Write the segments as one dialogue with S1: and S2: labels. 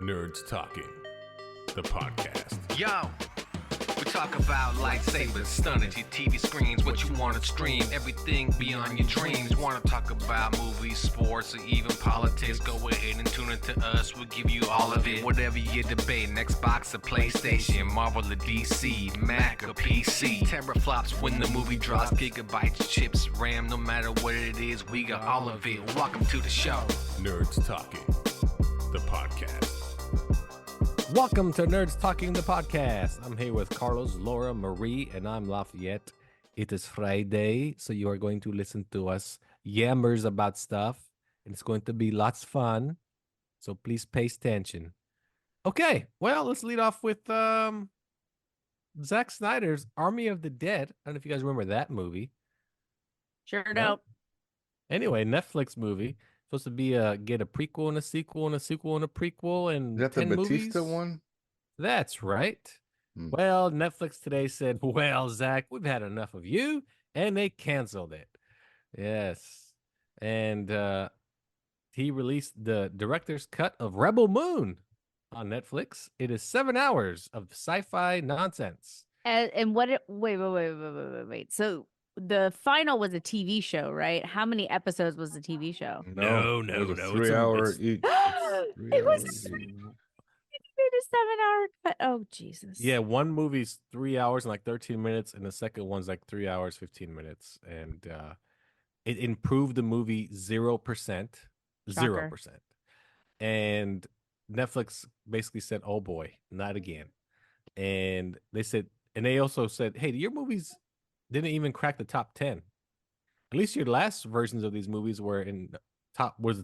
S1: Nerds Talking, the podcast.
S2: Yo, we talk about lightsabers, stunning your TV screens, what you want to stream, everything beyond your dreams. Want to talk about movies, sports, or even politics? Go ahead and tune into us. We'll give you all of it. Whatever you're debating, Xbox or PlayStation, Marvel or DC, Mac or PC. Teraflops when the movie drops, gigabytes, chips, RAM, no matter what it is, we got all of it. Welcome to the show.
S1: Nerds Talking, the podcast.
S3: Welcome to Nerds Talking, the podcast. I'm here with Carlos, Laura, Marie, and I'm Lafayette. It is Friday, so you are going to listen to us yammers about stuff, and it's going to be lots of fun, so please pay attention. Okay, well, let's lead off with Zack Snyder's Army of the Dead. I don't know if you guys remember that movie.
S4: Sure
S3: No?
S4: don't.
S3: Anyway, Netflix movie. Supposed to be get a prequel and a sequel and a sequel and a prequel and
S5: Is that the
S3: 10
S5: Batista
S3: movies.
S5: one?
S3: That's right.
S5: Hmm.
S3: Well, Netflix today said, well, Zach, we've had enough of you, and they canceled it. Yes. And he released the director's cut of Rebel Moon on Netflix. It is 7 hours of sci-fi nonsense.
S4: And wait. So the final was a TV show, right? How many episodes was the TV show?
S3: No,
S5: it was a
S3: no,
S5: 3 hour each.
S4: It was a 7-hour cut. Oh, Jesus.
S3: Yeah, one movie's 3 hours and like 13 minutes, and the second one's like 3 hours, 15 minutes. And it improved the movie 0%. 0%. And Netflix basically said, oh boy, not again. And they also said, hey, your movies didn't even crack the top 10. At least your last versions of these movies were the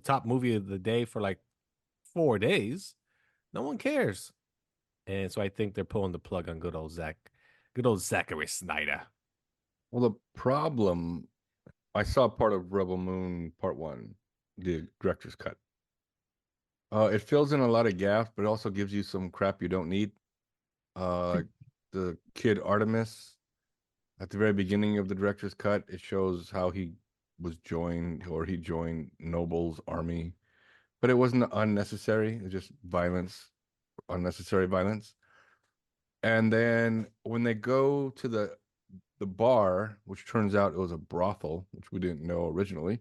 S3: top movie of the day for like 4 days. No one cares. And so I think they're pulling the plug on good old Zachary Snyder.
S5: Well, the problem, I saw part of Rebel Moon Part 1, the director's cut. It fills in a lot of gaps, but it also gives you some crap you don't need. Like the kid Artemis, at the very beginning of the director's cut, it shows how he joined Noble's army. But it wasn't unnecessary. It was just violence, unnecessary violence. And then when they go to the bar, which turns out it was a brothel, which we didn't know originally,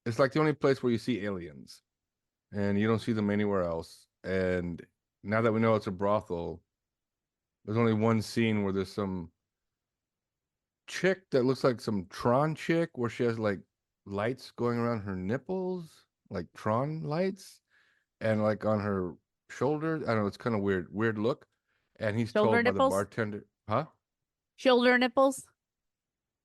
S5: it's like the only place where you see aliens, and you don't see them anywhere else. And now that we know it's a brothel, there's only one scene where there's some chick that looks like some Tron chick, where she has like lights going around her nipples, like Tron lights, and like on her shoulders. I don't know, it's kind of weird look. And he's
S4: Shoulder
S5: told by
S4: nipples?
S5: the bartender, huh?
S4: Shoulder nipples?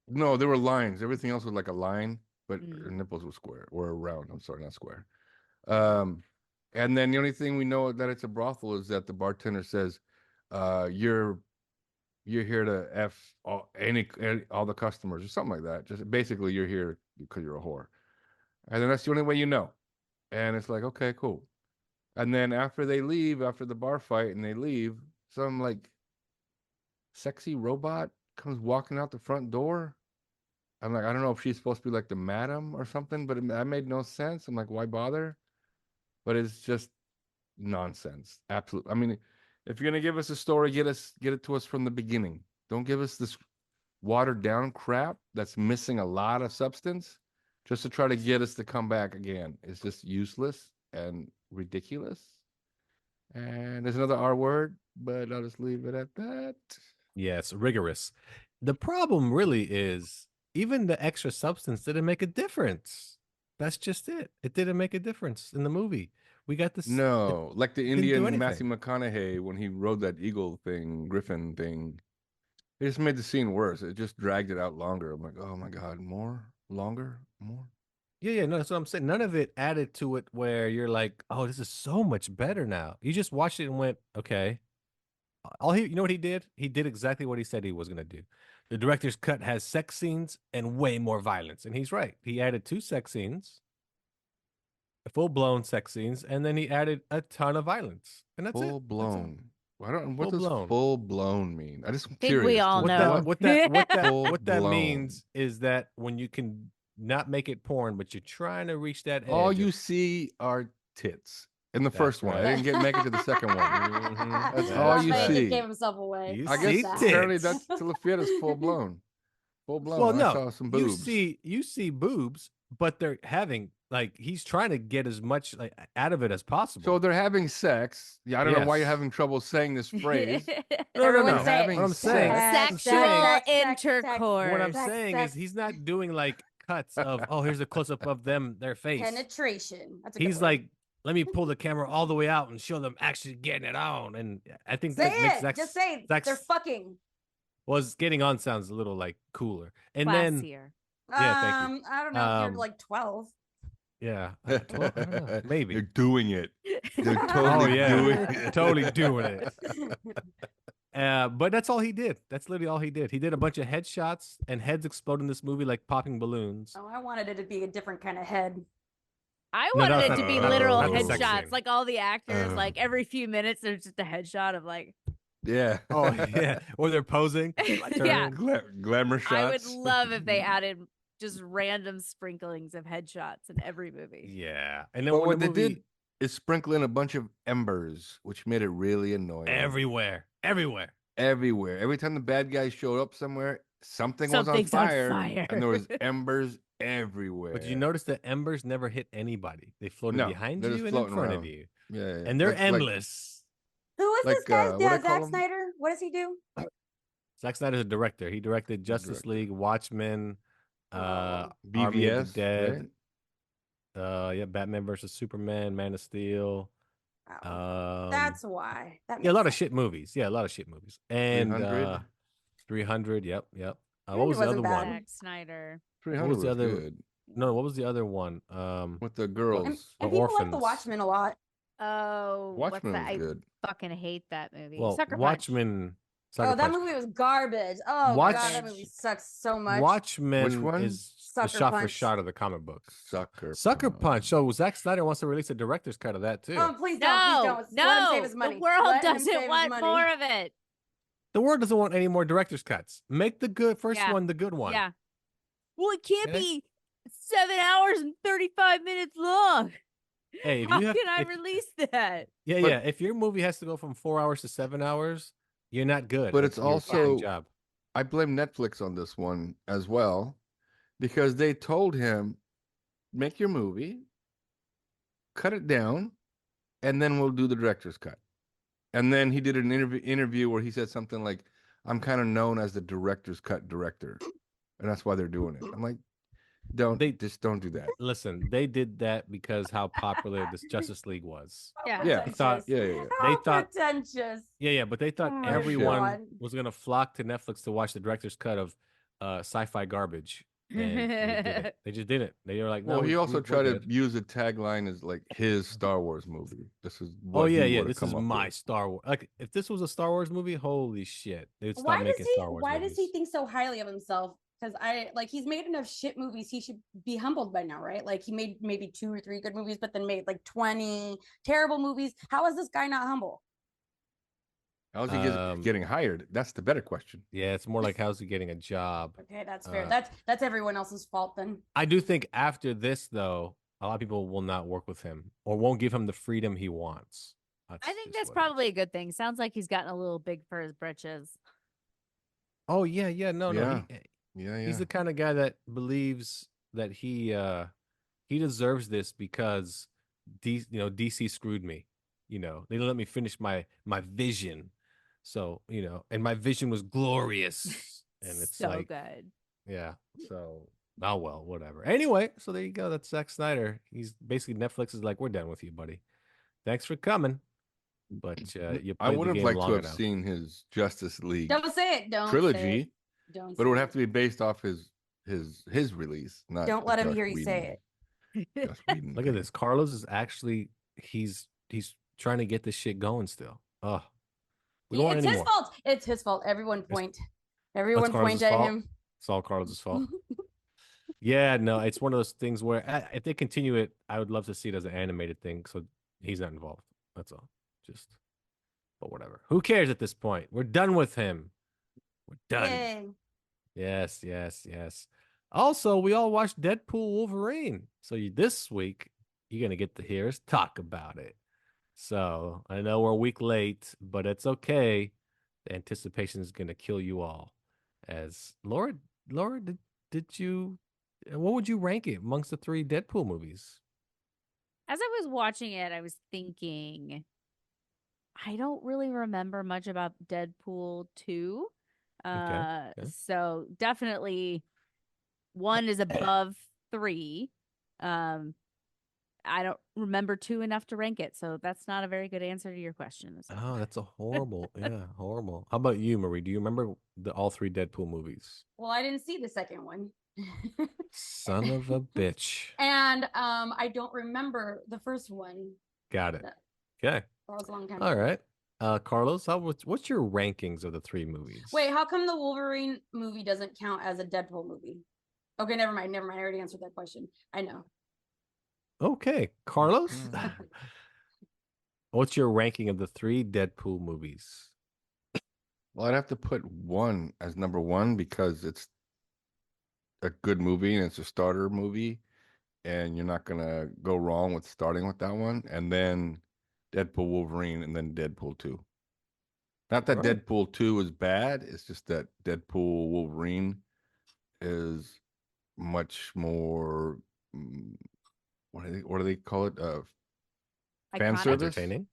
S5: No, there were lines. Everything else was like a line, but
S4: Mm.
S5: her nipples were round. I'm sorry, not square. And then the only thing we know that it's a brothel is that the bartender says, you're here to F all the customers or something like that. Just basically you're here because you're a whore. And then that's the only way you know. And it's like, okay, cool. And then after they leave, after the bar fight and they leave, some like sexy robot comes walking out the front door. I'm like, I don't know if she's supposed to be like the madam or something, but that made no sense. I'm like, why bother? But it's just nonsense. Absolutely. I mean, if you're gonna give us a story, get it to us from the beginning. Don't give us this watered down crap that's missing a lot of substance just to try to get us to come back again. It's just useless and ridiculous. And there's another R word, but I'll just leave it at that.
S3: Yes, rigorous. The problem really is even the extra substance didn't make a difference. That's just it. It didn't make a difference in the movie. We got this.
S5: No, like the
S3: didn't do
S5: Indian
S3: anything.
S5: Matthew McConaughey when he rode that eagle thing, griffin thing. It just made the scene worse. It just dragged it out longer. I'm like, oh my God, more, longer, more.
S3: Yeah, no, that's what I'm saying. None of it added to it where you're like, oh, this is so much better now. You just watched it and went, okay. You know what he did? He did exactly what he said he was going to do. The director's cut has sex scenes and way more violence. And he's right. He added 2 sex scenes, full-blown sex scenes, and then he added a ton of violence. And that's
S5: Full
S3: it.
S5: blown. What
S3: Full
S5: does
S3: blown.
S5: full blown mean? I just
S4: Think
S5: curious.
S4: we all know.
S3: What that
S5: Full-blown.
S3: means is that when you can not make it porn, but you're trying to reach that edge.
S5: All you see are tits in the
S3: That's
S5: first one. I
S3: right.
S5: didn't make it to the second one.
S3: Mhm.
S5: That's
S3: That's
S5: all you
S3: right.
S6: He
S5: see.
S6: gave himself away.
S3: You
S5: I
S6: That's
S5: guess
S3: see
S6: sad.
S5: apparently
S3: tits.
S5: that's Telefieta's full blown. Full blown.
S3: Well,
S5: I
S3: no,
S5: saw some
S3: you
S5: boobs.
S3: see boobs, but they're having like he's trying to get as much like out of it as possible.
S5: So they're having sex. Yeah, I don't know why you're
S3: Yes.
S5: having trouble saying this phrase.
S3: No,
S6: Everyone
S3: no.
S6: say it.
S5: Having
S3: What I'm saying,
S5: sex.
S3: I'm
S4: Sexual
S3: saying,
S4: intercourse.
S3: what I'm
S6: Sex,
S3: saying
S6: sex.
S3: is he's not doing like cuts of here's a close up of their face.
S6: Penetration. That's a good
S3: He's
S6: word.
S3: like, let me pull the camera all the way out and show them actually getting it on. And I think
S6: say
S3: that makes
S6: it.
S3: Zack,
S6: Just say
S3: Zack's,
S6: they're fucking.
S3: was getting on sounds a little like cooler. And then
S4: Classier.
S3: Yeah, thank you.
S6: I don't know if you're like 12.
S3: yeah, well, I don't know, maybe.
S5: They're doing it. They're
S3: Oh
S5: totally
S3: yeah,
S5: doing it.
S3: totally doing it. But that's all he did. That's literally all he did. He did a bunch of headshots and heads explode in this movie like popping balloons.
S6: Oh, I wanted it to be a different kind of head.
S4: I
S3: No,
S4: wanted
S3: that's
S4: it
S3: not-
S4: to be
S3: not-
S4: literal
S3: not the sex
S4: headshots,
S3: scene.
S4: like all the actors. Like every few minutes, there's just a headshot of like.
S5: Yeah.
S3: Oh yeah, or they're posing. My turn.
S4: Yeah.
S5: Glamour shots.
S4: I would love if they added just random sprinklings of headshots in every movie.
S3: Yeah, and then
S5: But
S3: when
S5: what
S3: the
S5: they
S3: movie
S5: did is sprinkle in a bunch of embers, which made it really annoying.
S3: everywhere.
S5: Everywhere. Every time the bad guys showed up somewhere, something was on
S4: Something's on
S5: fire,
S4: fire.
S5: and there was embers everywhere.
S3: But did you notice that embers never hit anybody? They floated
S5: No,
S3: behind
S5: they're
S3: you
S5: just
S3: and in
S5: floating
S3: front
S5: around.
S3: of you,
S5: Yeah, yeah.
S3: and they're
S5: Like-
S3: endless.
S6: Who is
S5: Like,
S6: this guy?
S5: what I
S6: Yeah,
S5: call
S6: Zack
S5: him?
S6: Snyder. What does he do?
S3: Zack Snyder's a director. He directed Justice
S5: director.
S3: League, Watchmen,
S6: Oh.
S3: Army of the
S5: BVS,
S3: Dead,
S5: right?
S3: yeah, Batman versus Superman, Man of Steel.
S6: Oh, that's why. That
S3: Yeah, a
S6: makes
S3: lot of
S6: sense.
S3: shit movies. Yeah, a lot of shit movies. And
S5: 300.
S3: 300. Yep. What
S6: 300
S3: was the other
S6: wasn't bad.
S3: one?
S4: Zack Snyder.
S5: 300
S3: was
S5: was,
S3: the other-
S5: good.
S3: No, what was the other one?
S5: With the girls.
S6: And
S3: The
S6: people like the
S3: Orphans.
S6: Watchmen a lot.
S4: Oh,
S5: Watchmen
S4: what's that?
S5: was good.
S4: I fucking hate that movie.
S3: Well,
S4: Sucker Punch.
S3: Watchmen. Sucker
S6: Oh, that
S3: Punch.
S6: movie was garbage. Oh
S3: Watch-
S6: god, that movie sucks so much.
S3: Watchmen
S5: Which one?
S3: is
S6: Sucker
S3: the shot for
S6: Punch.
S3: shot of the comic book.
S5: Sucker
S3: Punch. So Zack Snyder wants to release a director's cut of that too.
S6: Oh, please don't.
S4: No,
S6: Please don't. Let him save
S4: no,
S6: his money.
S4: the world
S6: Let him
S4: doesn't
S6: save his
S4: want
S6: money.
S4: more of it.
S3: The world doesn't want any more director's cuts. Make the good first
S4: Yeah.
S3: one the good one.
S4: Yeah. Well, it can't
S3: Okay.
S4: be 7 hours and 35 minutes long.
S3: Hey, if
S4: How
S3: you have,
S4: can I
S3: if-
S4: release that?
S3: yeah,
S5: But-
S3: yeah. If your movie has to go from 4 hours to 7 hours, you're not good.
S5: But
S3: at
S5: it's
S3: your fucking
S5: also-
S3: job.
S5: I blame Netflix on this one as well, because they told him, make your movie, cut it down, and then we'll do the director's cut. And then he did an interview where he said something like, I'm kind of known as the director's cut director. And that's why they're doing it. I'm like, just don't do that.
S3: Listen, they did that because how popular this Justice League was.
S4: Yeah.
S5: Yeah.
S3: They thought,
S5: Yeah, yeah, yeah.
S3: They
S6: How
S3: thought-
S6: pretentious.
S3: yeah, but they thought
S6: Oh my
S3: everyone
S6: God.
S3: was gonna flock to Netflix to watch the director's cut of sci-fi garbage. And they didn't. They just didn't. They were like, no.
S5: Well, he also
S3: we're
S5: tried to
S3: good.
S5: use a tagline as like his Star Wars movie. This is
S3: Oh
S5: what
S3: yeah,
S5: he
S3: yeah.
S5: would've
S3: This
S5: come
S3: is
S5: up
S3: my
S5: with.
S3: Star Wars. Like, if this was a Star Wars movie, holy shit, they would stop
S6: Why does
S3: making
S6: he?
S3: Star Wars.
S6: Why does he
S3: movies.
S6: think so highly of himself? Because he's made enough shit movies. He should be humbled by now, right? Like he made maybe 2 or 3 good movies, but then made like 20 terrible movies. How is this guy not humble?
S5: How's he getting hired? That's the better question.
S3: Yeah, it's more like how's he getting a job?
S6: Okay, that's fair.
S3: Uh,
S6: That's everyone else's fault then.
S3: I do think after this, though, a lot of people will not work with him or won't give him the freedom he wants.
S4: I think
S3: just
S4: that's
S3: what it is.
S4: probably a good thing. Sounds like he's gotten a little big for his britches.
S3: Oh yeah, no.
S5: Yeah.
S3: He,
S5: Yeah, yeah.
S3: He's the kind of guy that believes that he deserves this because DC screwed me. They didn't let me finish my vision. So, and my vision was glorious. And it's
S4: so
S3: like,
S4: good.
S3: yeah. So, oh well, whatever. Anyway, so there you go. That's Zack Snyder. He's basically Netflix is like, we're done with you, buddy. Thanks for coming. But you
S5: I
S3: played
S5: would
S3: the
S5: have
S3: game
S5: liked
S3: long
S5: to have
S3: enough.
S5: seen his Justice League
S6: Don't say it. Don't say
S5: trilogy,
S6: it. Don't.
S5: but it
S6: say
S5: would have to be based off his release, not.
S6: Don't
S5: the
S6: let him
S5: Joss
S6: hear you say
S5: Whedon-
S6: it.
S5: Joss Whedon
S3: Look at
S5: thing.
S3: this. Carlos is actually he's trying to get this shit going still. Oh, we don't want
S6: It's
S3: any
S6: his
S3: more.
S6: fault. It's his fault. Everyone point. Everyone
S3: Carlos's
S6: point at
S3: fault?
S6: him.
S3: It's all Carlos's fault. Yeah, no, it's one of those things where if they continue it, I would love to see it as an animated thing. So he's not involved. That's all. But whatever. Who cares at this point? We're done with him. We're done.
S6: Yay.
S3: Yes. Also, we all watched Deadpool Wolverine. So this week, you're gonna get to hear us talk about it. So I know we're a week late, but it's okay. The anticipation is gonna kill you all. As Laura, did you? What would you rank it amongst the three Deadpool movies?
S4: As I was watching it, I was thinking, I don't really remember much about Deadpool 2.
S3: Okay. Okay.
S4: So definitely one is above three. Um, I don't remember two enough to rank it, so that's not a very good answer to your question.
S3: Oh, that's a horrible, horrible. How about you, Marie? Do you remember all three Deadpool movies?
S6: Well, I didn't see the second one.
S3: Son of a bitch.
S6: And I don't remember the first one.
S3: Got it.
S6: That,
S3: Okay.
S6: that was a long time
S3: All
S6: ago.
S3: right. Carlos, what's your rankings of the three movies?
S6: Wait, how come the Wolverine movie doesn't count as a Deadpool movie? Okay, never mind. I already answered that question. I know.
S3: Okay, Carlos. What's your ranking of the three Deadpool movies?
S5: Well, I'd have to put one as number one because it's a good movie and it's a starter movie, and you're not gonna go wrong with starting with that one. And then Deadpool, Wolverine, and then Deadpool 2. Not that
S3: Right.
S5: Deadpool 2 is bad. It's just that Deadpool, Wolverine is much more. What do they call it? Fan
S4: Iconic.
S5: service.
S3: Entertaining.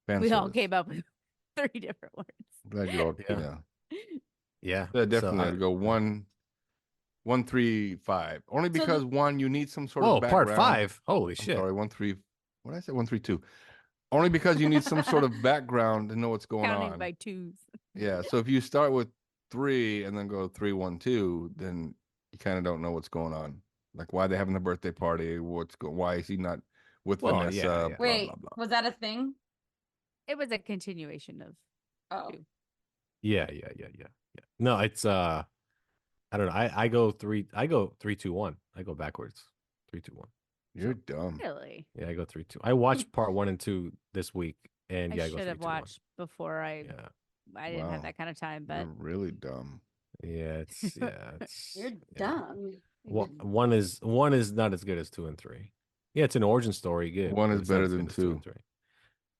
S5: Fan
S4: We all
S5: service.
S4: came up with 3 different words.
S5: Glad you all.
S3: Yeah.
S5: Yeah.
S3: Yeah.
S5: Definitely.
S3: So
S5: I'd go 1, 3, 5. Only because one, you need some sort of
S3: part
S5: background.
S3: 5. Holy
S5: I'm
S3: shit.
S5: sorry, 1, 3. What did I say? 1, 3, 2. Only because you need some sort of background to know what's going
S4: Counting
S5: on.
S4: by twos.
S5: Yeah. So if you start with 3 and then go 3, 1, 2, then you kind of don't know what's going on. Like why they having the birthday party? Why is he not with
S3: Well,
S5: Vanessa?
S3: yeah.
S5: Blah,
S6: Wait,
S5: blah, blah.
S6: was that a thing?
S4: It was a continuation of
S6: Oh,
S4: two.
S3: Yeah. No, it's I don't know. I go 3 2 1. I go backwards. 3 2 1.
S5: You're dumb.
S4: Really?
S3: Yeah, I go 3 2. I watched part 1 and 2 this week, and
S4: I
S3: yeah, I go
S4: should
S3: 3
S4: have
S3: 2 1.
S4: watched before I didn't have
S5: Wow.
S4: that kind of time, but
S5: You're really dumb.
S3: Yeah, it's
S6: you're
S3: yeah.
S6: dumb.
S3: One is not as good as 2 and 3. Yeah, it's an origin story. Good.
S5: 1
S3: but
S5: is
S3: it's not
S5: better
S3: as
S5: than
S3: good as 2 and
S5: 2.
S3: 3.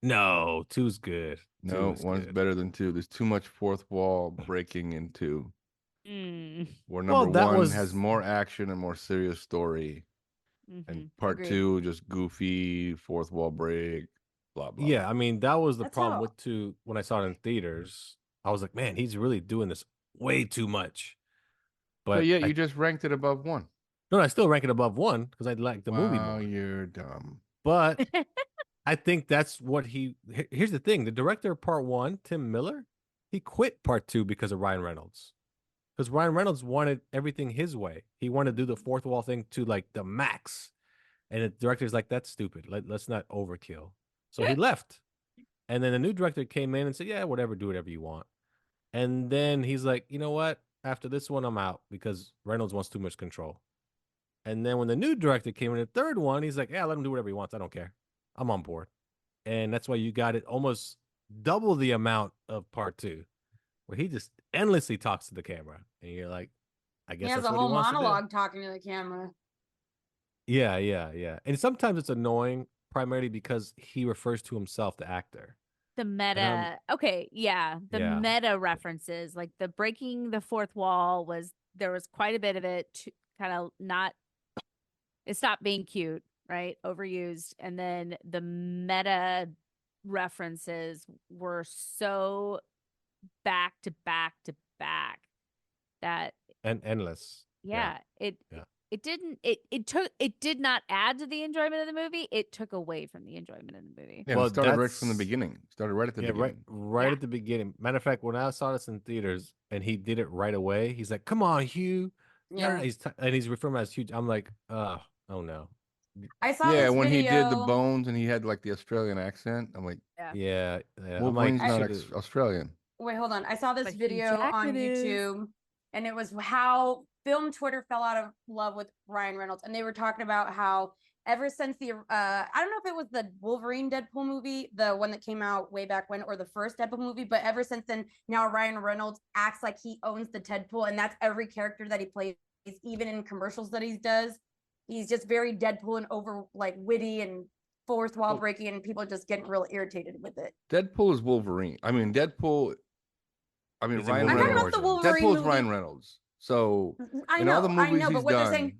S3: No, 2's good. 2
S5: No,
S3: is
S5: 1's
S3: good.
S5: better than 2. There's too much fourth wall breaking in 2. Where number
S3: that
S5: 1
S3: was
S5: has more action and more serious story, and part
S4: Agreed.
S5: 2 just goofy fourth wall break, blah blah.
S3: Yeah, I mean that was the
S6: That's
S3: problem
S6: how-
S3: with 2 when I saw it in theaters. I was like, man, he's really doing this way too much.
S5: But yet
S3: I,
S5: you just ranked it above 1.
S3: no, I still rank it above 1 because I like the movie
S5: Wow,
S3: more.
S5: you're dumb.
S3: But I think that's what here's the thing. The director of part 1, Tim Miller, he quit part 2 because of Ryan Reynolds. Because Ryan Reynolds wanted everything his way. He wanted to do the fourth wall thing to like the max. And the director's like, that's stupid. Let's not overkill. So he left. And then the new director came in and said, yeah, whatever, do whatever you want. And then he's like, you know what? After this one, I'm out because Reynolds wants too much control. And then when the new director came in, the third one, he's like, yeah, let him do whatever he wants. I don't care. I'm on board. And that's why you got it almost double the amount of part 2, where he just endlessly talks to the camera. And you're like, I guess
S6: He has
S3: that's
S6: a
S3: what he
S6: whole
S3: wants to do.
S6: monologue talking to the camera.
S3: Yeah. And sometimes it's annoying, primarily because he refers to himself, the actor.
S4: The meta. Okay, yeah. The
S3: Yeah.
S4: meta references, like the breaking the fourth wall there was quite a bit of it kind of it stopped being cute, right? Overused. And then the meta references were so back to back to back that
S3: And endless.
S4: yeah.
S3: Yeah.
S4: It did not add to the enjoyment of the movie. It took away from the enjoyment of the movie.
S5: Yeah,
S3: Well,
S5: it started right from the
S3: that's-
S5: beginning. Started right at the beginning.
S3: Right
S4: Yeah.
S3: at the beginning. Matter of fact, when I saw this in theaters and he did it right away, he's like, "Come on, Hugh."
S6: Yeah.
S3: And he's referring as Hugh. I'm like, oh no.
S6: I saw
S5: Yeah,
S6: this
S5: when
S6: video.
S5: he did the bones and he had like the Australian accent, I'm like,
S3: Yeah. I'm
S5: Wolverine's
S3: like,
S5: not
S3: should've-
S5: Australian.
S6: Wait, hold on. I saw this
S4: But Hugh
S6: video on
S4: Jackman is.
S6: YouTube, and it was how film Twitter fell out of love with Ryan Reynolds, and they were talking about how ever since the I don't know if it was the Wolverine Deadpool movie, the one that came out way back when, or the first Deadpool movie, but ever since then, now Ryan Reynolds acts like he owns the Deadpool, and that's every character that he plays, even in commercials that he does. he's just very Deadpool and over like witty and fourth wall breaking, and people are just getting real irritated with it.
S5: Deadpool is Wolverine. I mean, Deadpool. I mean,
S3: He's in
S5: Ryan
S6: I'm
S3: Wolverine
S6: talking
S5: Reynolds.
S6: about the
S3: origin.
S6: Wolverine
S5: Deadpool is
S6: movie.
S5: Ryan Reynolds. So
S6: I
S5: in all the
S6: know,
S5: movies
S6: but
S5: he's
S6: what they're
S5: done,
S6: saying,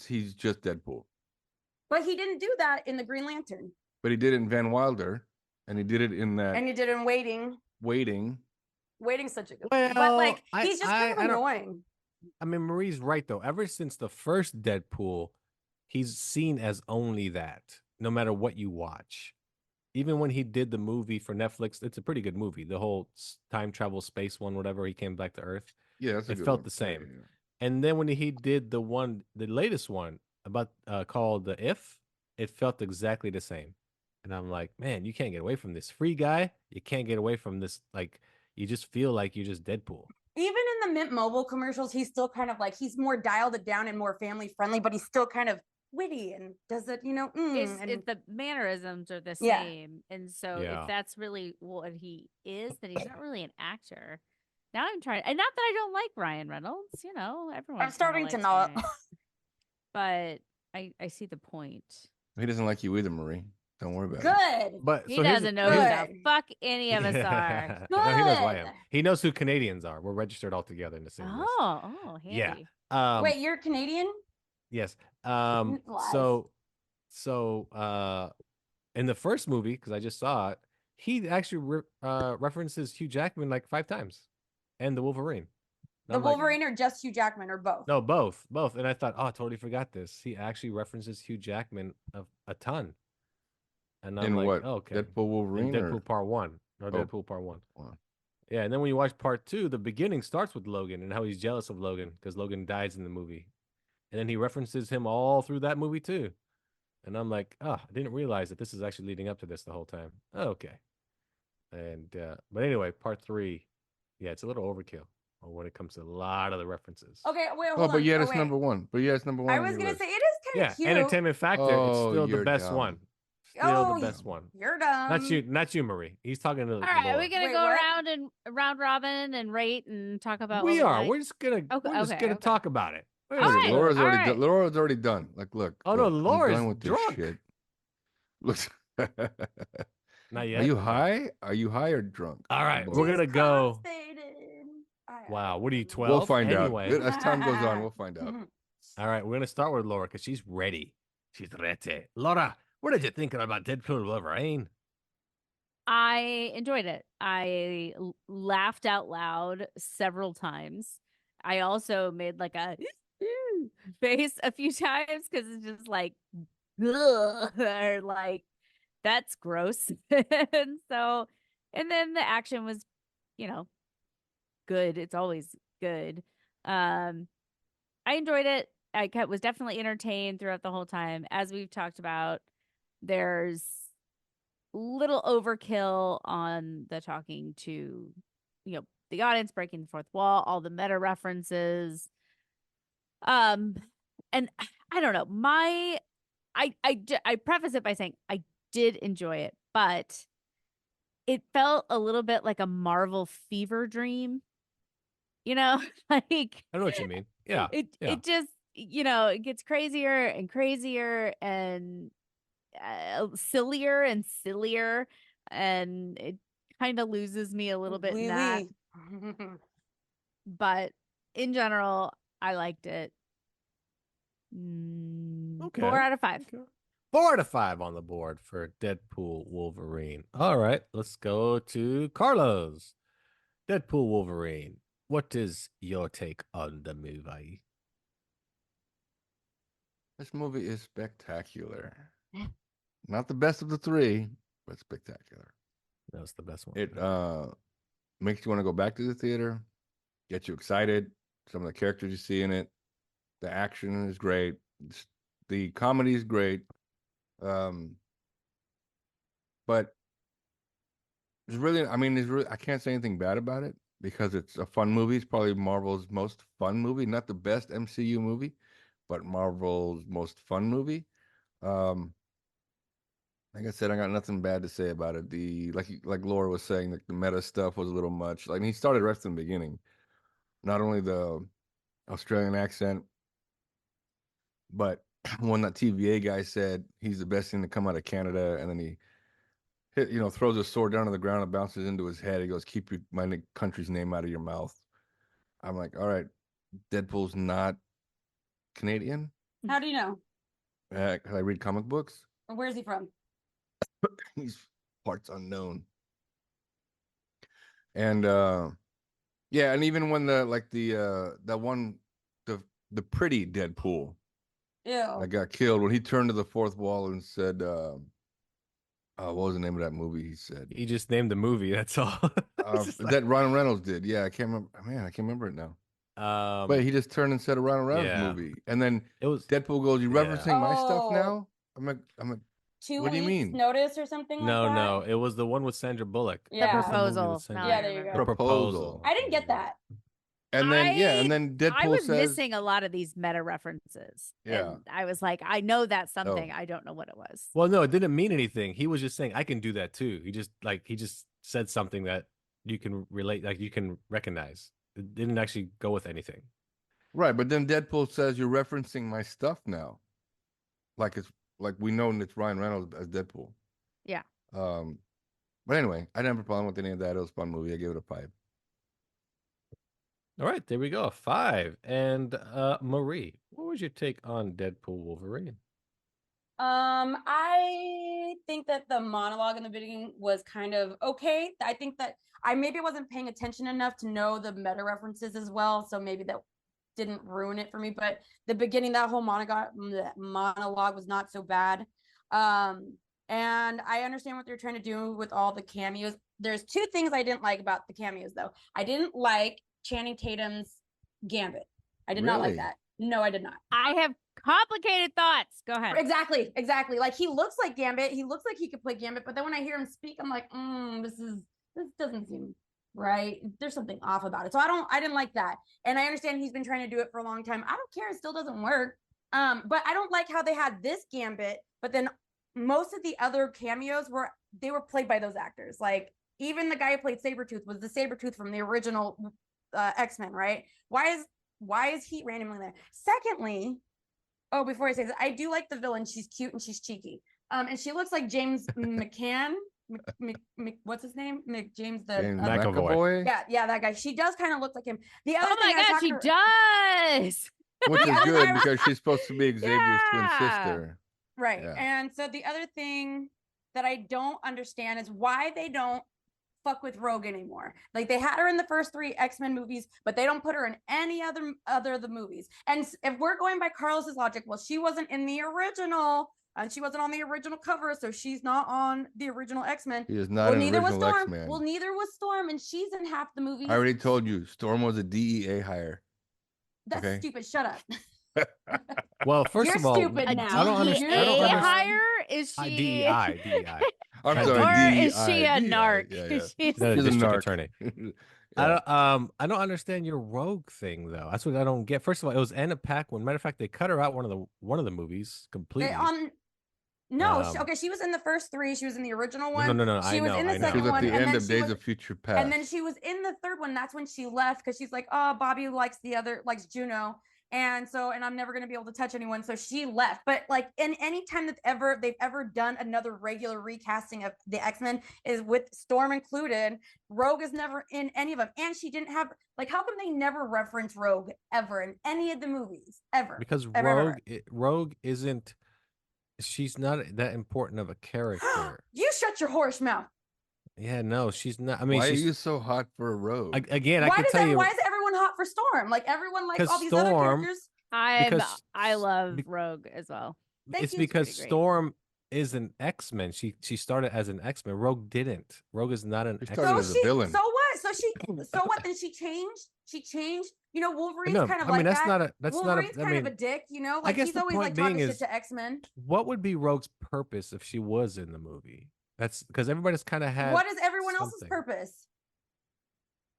S5: he's just Deadpool.
S6: but he didn't do that in the Green Lantern,
S5: But he did it in Van Wilder, and he did it in that
S6: and he did in Waiting.
S5: Waiting.
S6: Waiting's such a good,
S3: Well,
S6: but like
S3: I-
S6: he's just kind
S3: I
S6: of
S3: don't-
S6: annoying.
S3: I mean, Marie's right though. Ever since the first Deadpool, he's seen as only that, no matter what you watch. Even when he did the movie for Netflix, it's a pretty good movie. The whole time travel space one, whatever, he came back to Earth.
S5: Yeah, that's a
S3: It
S5: good
S3: felt
S5: one.
S3: the same.
S5: Yeah, yeah.
S3: And then when he did the latest one about called the If, it felt exactly the same. And I'm like, man, you can't get away from this free guy. You can't get away from this. Like, you just feel like you're just Deadpool.
S6: Even in the Mint Mobile commercials, he's still kind of like he's more dialed it down and more family friendly, but he's still kind of witty and does it,
S4: It's the mannerisms are the
S6: Yeah.
S4: same, and so
S3: Yeah.
S4: if that's really what he is, then he's not really an actor. Now I'm trying, and not that I don't like Ryan Reynolds. Everyone.
S6: I'm starting to know it.
S4: But I see the point.
S5: He doesn't like you either, Marie. Don't worry about it.
S6: Good.
S3: But
S4: He
S3: so here's-
S4: doesn't know who
S6: here's-
S4: the fuck any of us are.
S3: No, he knows who I am.
S6: Good.
S3: He knows who Canadians are. We're registered all together in the same list.
S4: Oh, handy.
S3: Yeah.
S6: Wait, you're Canadian?
S3: Yes.
S6: Lies.
S3: So in the first movie, because I just saw it, he actually references Hugh Jackman like 5 times, and the Wolverine. And
S6: The
S3: I'm like,
S6: Wolverine or just Hugh Jackman or both?
S3: no, both. And I thought, oh, I totally forgot this. He actually references Hugh Jackman a ton. And I'm
S5: In
S3: like,
S5: what?
S3: oh, okay.
S5: Deadpool Wolverine
S3: In Deadpool
S5: or
S3: Part 1. No,
S5: Oh.
S3: Deadpool Part 1.
S5: Wow.
S3: Yeah, and then when you watch Part 2, the beginning starts with Logan and how he's jealous of Logan because Logan dies in the movie. And then he references him all through that movie too. And I'm like, oh, I didn't realize that this is actually leading up to this the whole time. Oh, okay. And but anyway, Part 3, yeah, it's a little overkill when it comes to a lot of the references.
S6: Okay, wait, hold
S5: Oh,
S6: on.
S5: but yet
S6: Oh,
S5: it's
S6: wait.
S5: number one. But yeah, it's number one.
S6: I
S5: on
S6: was
S5: your
S6: gonna
S5: list.
S6: say it is kind
S3: Yeah,
S6: of cute.
S3: entertainment factor, it's
S5: Oh,
S3: still the
S5: you're
S3: best
S5: dumb.
S3: one. Still
S6: Oh,
S3: the best one.
S6: You're dumb.
S3: Not you, Marie. He's talking to
S4: All right,
S3: Laura.
S4: are we gonna
S6: Wait,
S4: go
S6: what?
S4: around and round robin and rate and talk about?
S3: We
S4: what
S3: are.
S4: like?
S3: We're just gonna
S4: Okay.
S3: talk about it. We're
S4: All
S3: just
S4: right.
S3: gonna-
S5: Laura's
S4: all
S5: already
S4: right.
S5: done. Laura's already done. Like, look.
S3: Oh, no,
S5: look, I'm
S3: Laura's
S5: done with this
S3: drunk.
S5: shit. Look.
S3: Not yet.
S5: Are you
S3: Okay.
S5: high? Are you high or drunk?
S3: All right,
S5: Both.
S3: we're gonna go.
S6: Constipated.
S3: Wow, what are you, 12?
S5: We'll find
S3: Anyway.
S5: out. As time goes on, we'll find out.
S3: All right, we're gonna start with Laura because she's ready. She's ready. Laura, what did you think about Deadpool and Wolverine?
S4: I enjoyed it. I laughed out loud several times. I also made like a face a few times because it's just like, ugh, or like that's gross. And then the action was, good. It's always good. I enjoyed it. Was definitely entertained throughout the whole time. As we've talked about, there's little overkill on the talking to, the audience, breaking the fourth wall, all the meta references. And I don't know. I preface it by saying I did enjoy it, but it felt a little bit like a Marvel fever dream. Like
S3: I know what you mean. Yeah.
S4: It just, it gets crazier and crazier and sillier and sillier, and it kind of loses me a little bit in that. But in general, I liked it.
S3: Okay.
S4: 4 out of 5.
S3: Okay. 4 out of 5 on the board for Deadpool Wolverine. All right, let's go to Carlos. Deadpool Wolverine. What is your take on the movie?
S5: This movie is spectacular. Not the best of the 3, but spectacular.
S3: That's the best one.
S5: It makes you want to go back to the theater, get you excited. Some of the characters you see in it, the action is great, the comedy is great, but it's really, I can't say anything bad about it because it's a fun movie. It's probably Marvel's most fun movie, not the best MCU movie, but Marvel's most fun movie. Like I said, I got nothing bad to say about it. Like Laura was saying, like the meta stuff was a little much. Like he started right from the beginning. Not only the Australian accent, But when that TVA guy said he's the best thing to come out of Canada, and then he throws a sword down on the ground and bounces into his head. He goes, "Keep my country's name out of your mouth." I'm like, all right, Deadpool's not Canadian.
S6: How do you know?
S5: 'Cause I read comic books.
S6: Where's he from?
S5: He's parts unknown. And yeah, and even when the pretty Deadpool
S6: Ew.
S5: that got killed, when he turned to the fourth wall and said, what was the name of that movie? He said
S3: He just named the movie. That's all.
S5: that Ryan Reynolds did. Yeah, I can't remember. Man, I can't remember it now. But he just turned and said a Ryan Reynolds movie, and then
S3: it was
S5: Deadpool goes, "You referencing my stuff
S6: Oh.
S5: now?" I'm like, what do you mean?
S6: Notice or something like that?
S3: No, it was the one with Sandra Bullock.
S6: Yeah.
S3: What's the movie with
S4: Proposal.
S3: Sandra
S4: No,
S6: Yeah,
S4: I
S6: there you
S4: remember.
S6: go.
S5: Proposal.
S6: I didn't get that.
S5: And then Deadpool
S4: I was
S5: says,
S4: missing a lot of these meta references.
S5: Yeah.
S4: And I was like, I know that's something.
S5: Oh.
S4: I don't know what it was.
S3: Well, no, it didn't mean anything. He was just saying I can do that too. He just said something that you can relate, like you can recognize. It didn't actually go with anything.
S5: right, but then Deadpool says, "You're referencing my stuff now," like we know it's Ryan Reynolds as Deadpool.
S4: Yeah.
S5: But anyway, I didn't have a problem with any of that. It was a fun movie. I gave it a 5.
S3: All right, there we go. 5. And Marie, what was your take on Deadpool Wolverine?
S6: I think that the monologue in the beginning was kind of okay. I think that I maybe wasn't paying attention enough to know the meta references as well, so maybe that didn't ruin it for me. But the beginning, that whole monologue was not so bad. And I understand what they're trying to do with all the cameos. There's 2 things I didn't like about the cameos, though. I didn't like Channing Tatum's Gambit. I did not like
S5: Really?
S6: that. No, I did not.
S4: I have complicated thoughts. Go ahead.
S6: Exactly. Like, he looks like Gambit. He looks like he could play Gambit. But then when I hear him speak, I'm like, this doesn't seem right. There's something off about it. So I didn't like that. And I understand he's been trying to do it for a long time. I don't care. It still doesn't work. But I don't like how they had this Gambit, but then most of the other cameos were played by those actors. Like, even the guy who played Sabretooth was the Sabretooth from the original X-Men, right? Why is he randomly there? Secondly, before I say this, I do like the villain. She's cute and she's cheeky. And she looks like James McCann. What's his name? James
S5: McAvoy.
S6: Yeah, that guy. She does kind of look like him. The other
S4: Oh my
S6: thing
S4: God, she does.
S5: Which is
S6: Yeah,
S5: good
S6: I-
S5: because she's supposed to be Xavier's twin
S4: Yeah.
S5: sister.
S6: Right.
S5: Yeah.
S6: And so the other thing that I don't understand is why they don't fuck with Rogue anymore. Like, they had her in the first 3 X-Men movies, but they don't put her in any other of the movies. And if we're going by Carlos's logic, well, she wasn't in the original, and she wasn't on the original cover, so she's not on the original X-Men.
S5: He is not an
S6: neither was
S5: original
S6: Storm.
S5: X-Man.
S6: Well, neither was Storm, and she's in half the movies.
S5: I already told you, Storm was a DEA hire.
S6: That's
S5: okay.
S6: stupid. Shut up.
S3: Well, 1st
S6: You're
S3: of all,
S6: stupid
S3: I
S6: now.
S3: don't understand. I don't
S4: DEA
S3: understand.
S4: hire? Is she
S3: DEI.
S5: I'm
S3: Or
S5: sorry,
S4: Or is she a
S5: DEI.
S4: narc?
S5: Yeah, yeah.
S4: She's-
S3: No,
S5: She's a
S3: district
S5: narc.
S3: attorney.
S5: Yeah.
S3: I don't understand your Rogue thing though. That's what I don't get. First of all, it was Anna Paquin. Matter of fact, they cut her out one of the movies completely.
S6: She was in the first 3. She was in the original one.
S3: No.
S6: She was in the
S5: She
S6: second
S5: was at
S6: one,
S5: the
S6: and
S5: end
S6: then
S5: of
S6: she
S5: Days
S6: was-
S5: of Future Past.
S6: And then she was in the 3rd one. That's when she left because she's like, oh, Bobby likes Juno. And I'm never going to be able to touch anyone. So she left. But like, in any time they've ever done another regular recasting of the X-Men is with Storm included. Rogue is never in any of them. And she didn't have, like, how come they never reference Rogue ever in any of the movies? Ever.
S3: Because
S6: Ever.
S3: Rogue isn't. She's not that important of a character.
S6: You shut your horse mouth.
S3: Yeah, no, she's not. I mean,
S5: why are
S3: she's
S5: you so hot for a Rogue?
S3: again. I
S6: Why
S3: can
S6: does
S3: tell you
S6: why is everyone hot for Storm? Like, everyone likes
S3: 'Cause
S6: all these other
S3: Storm-
S6: characters.
S3: because-
S4: I love Rogue as well.
S6: Thank
S3: it's
S6: you.
S3: because
S4: Pretty great.
S3: Storm is an X-Men. She started as an X-Men. Rogue didn't. Rogue is not an
S5: She
S3: X-Men.
S5: started as a villain.
S6: So what? So what? Then she changed. Wolverine's
S3: No,
S6: kind of
S3: I mean
S6: like
S3: that's
S6: that.
S3: not a. That's not a.
S6: Wolverine's
S3: I
S6: kind
S3: mean,
S6: of a dick,
S3: I
S6: Like,
S3: guess
S6: he's
S3: the
S6: always
S3: point
S6: like talking
S3: being
S6: shit
S3: is-
S6: to X-Men.
S3: what would be Rogue's purpose if she was in the movie? That's because everybody's kind of had.
S6: What is everyone else's
S3: something.
S6: purpose?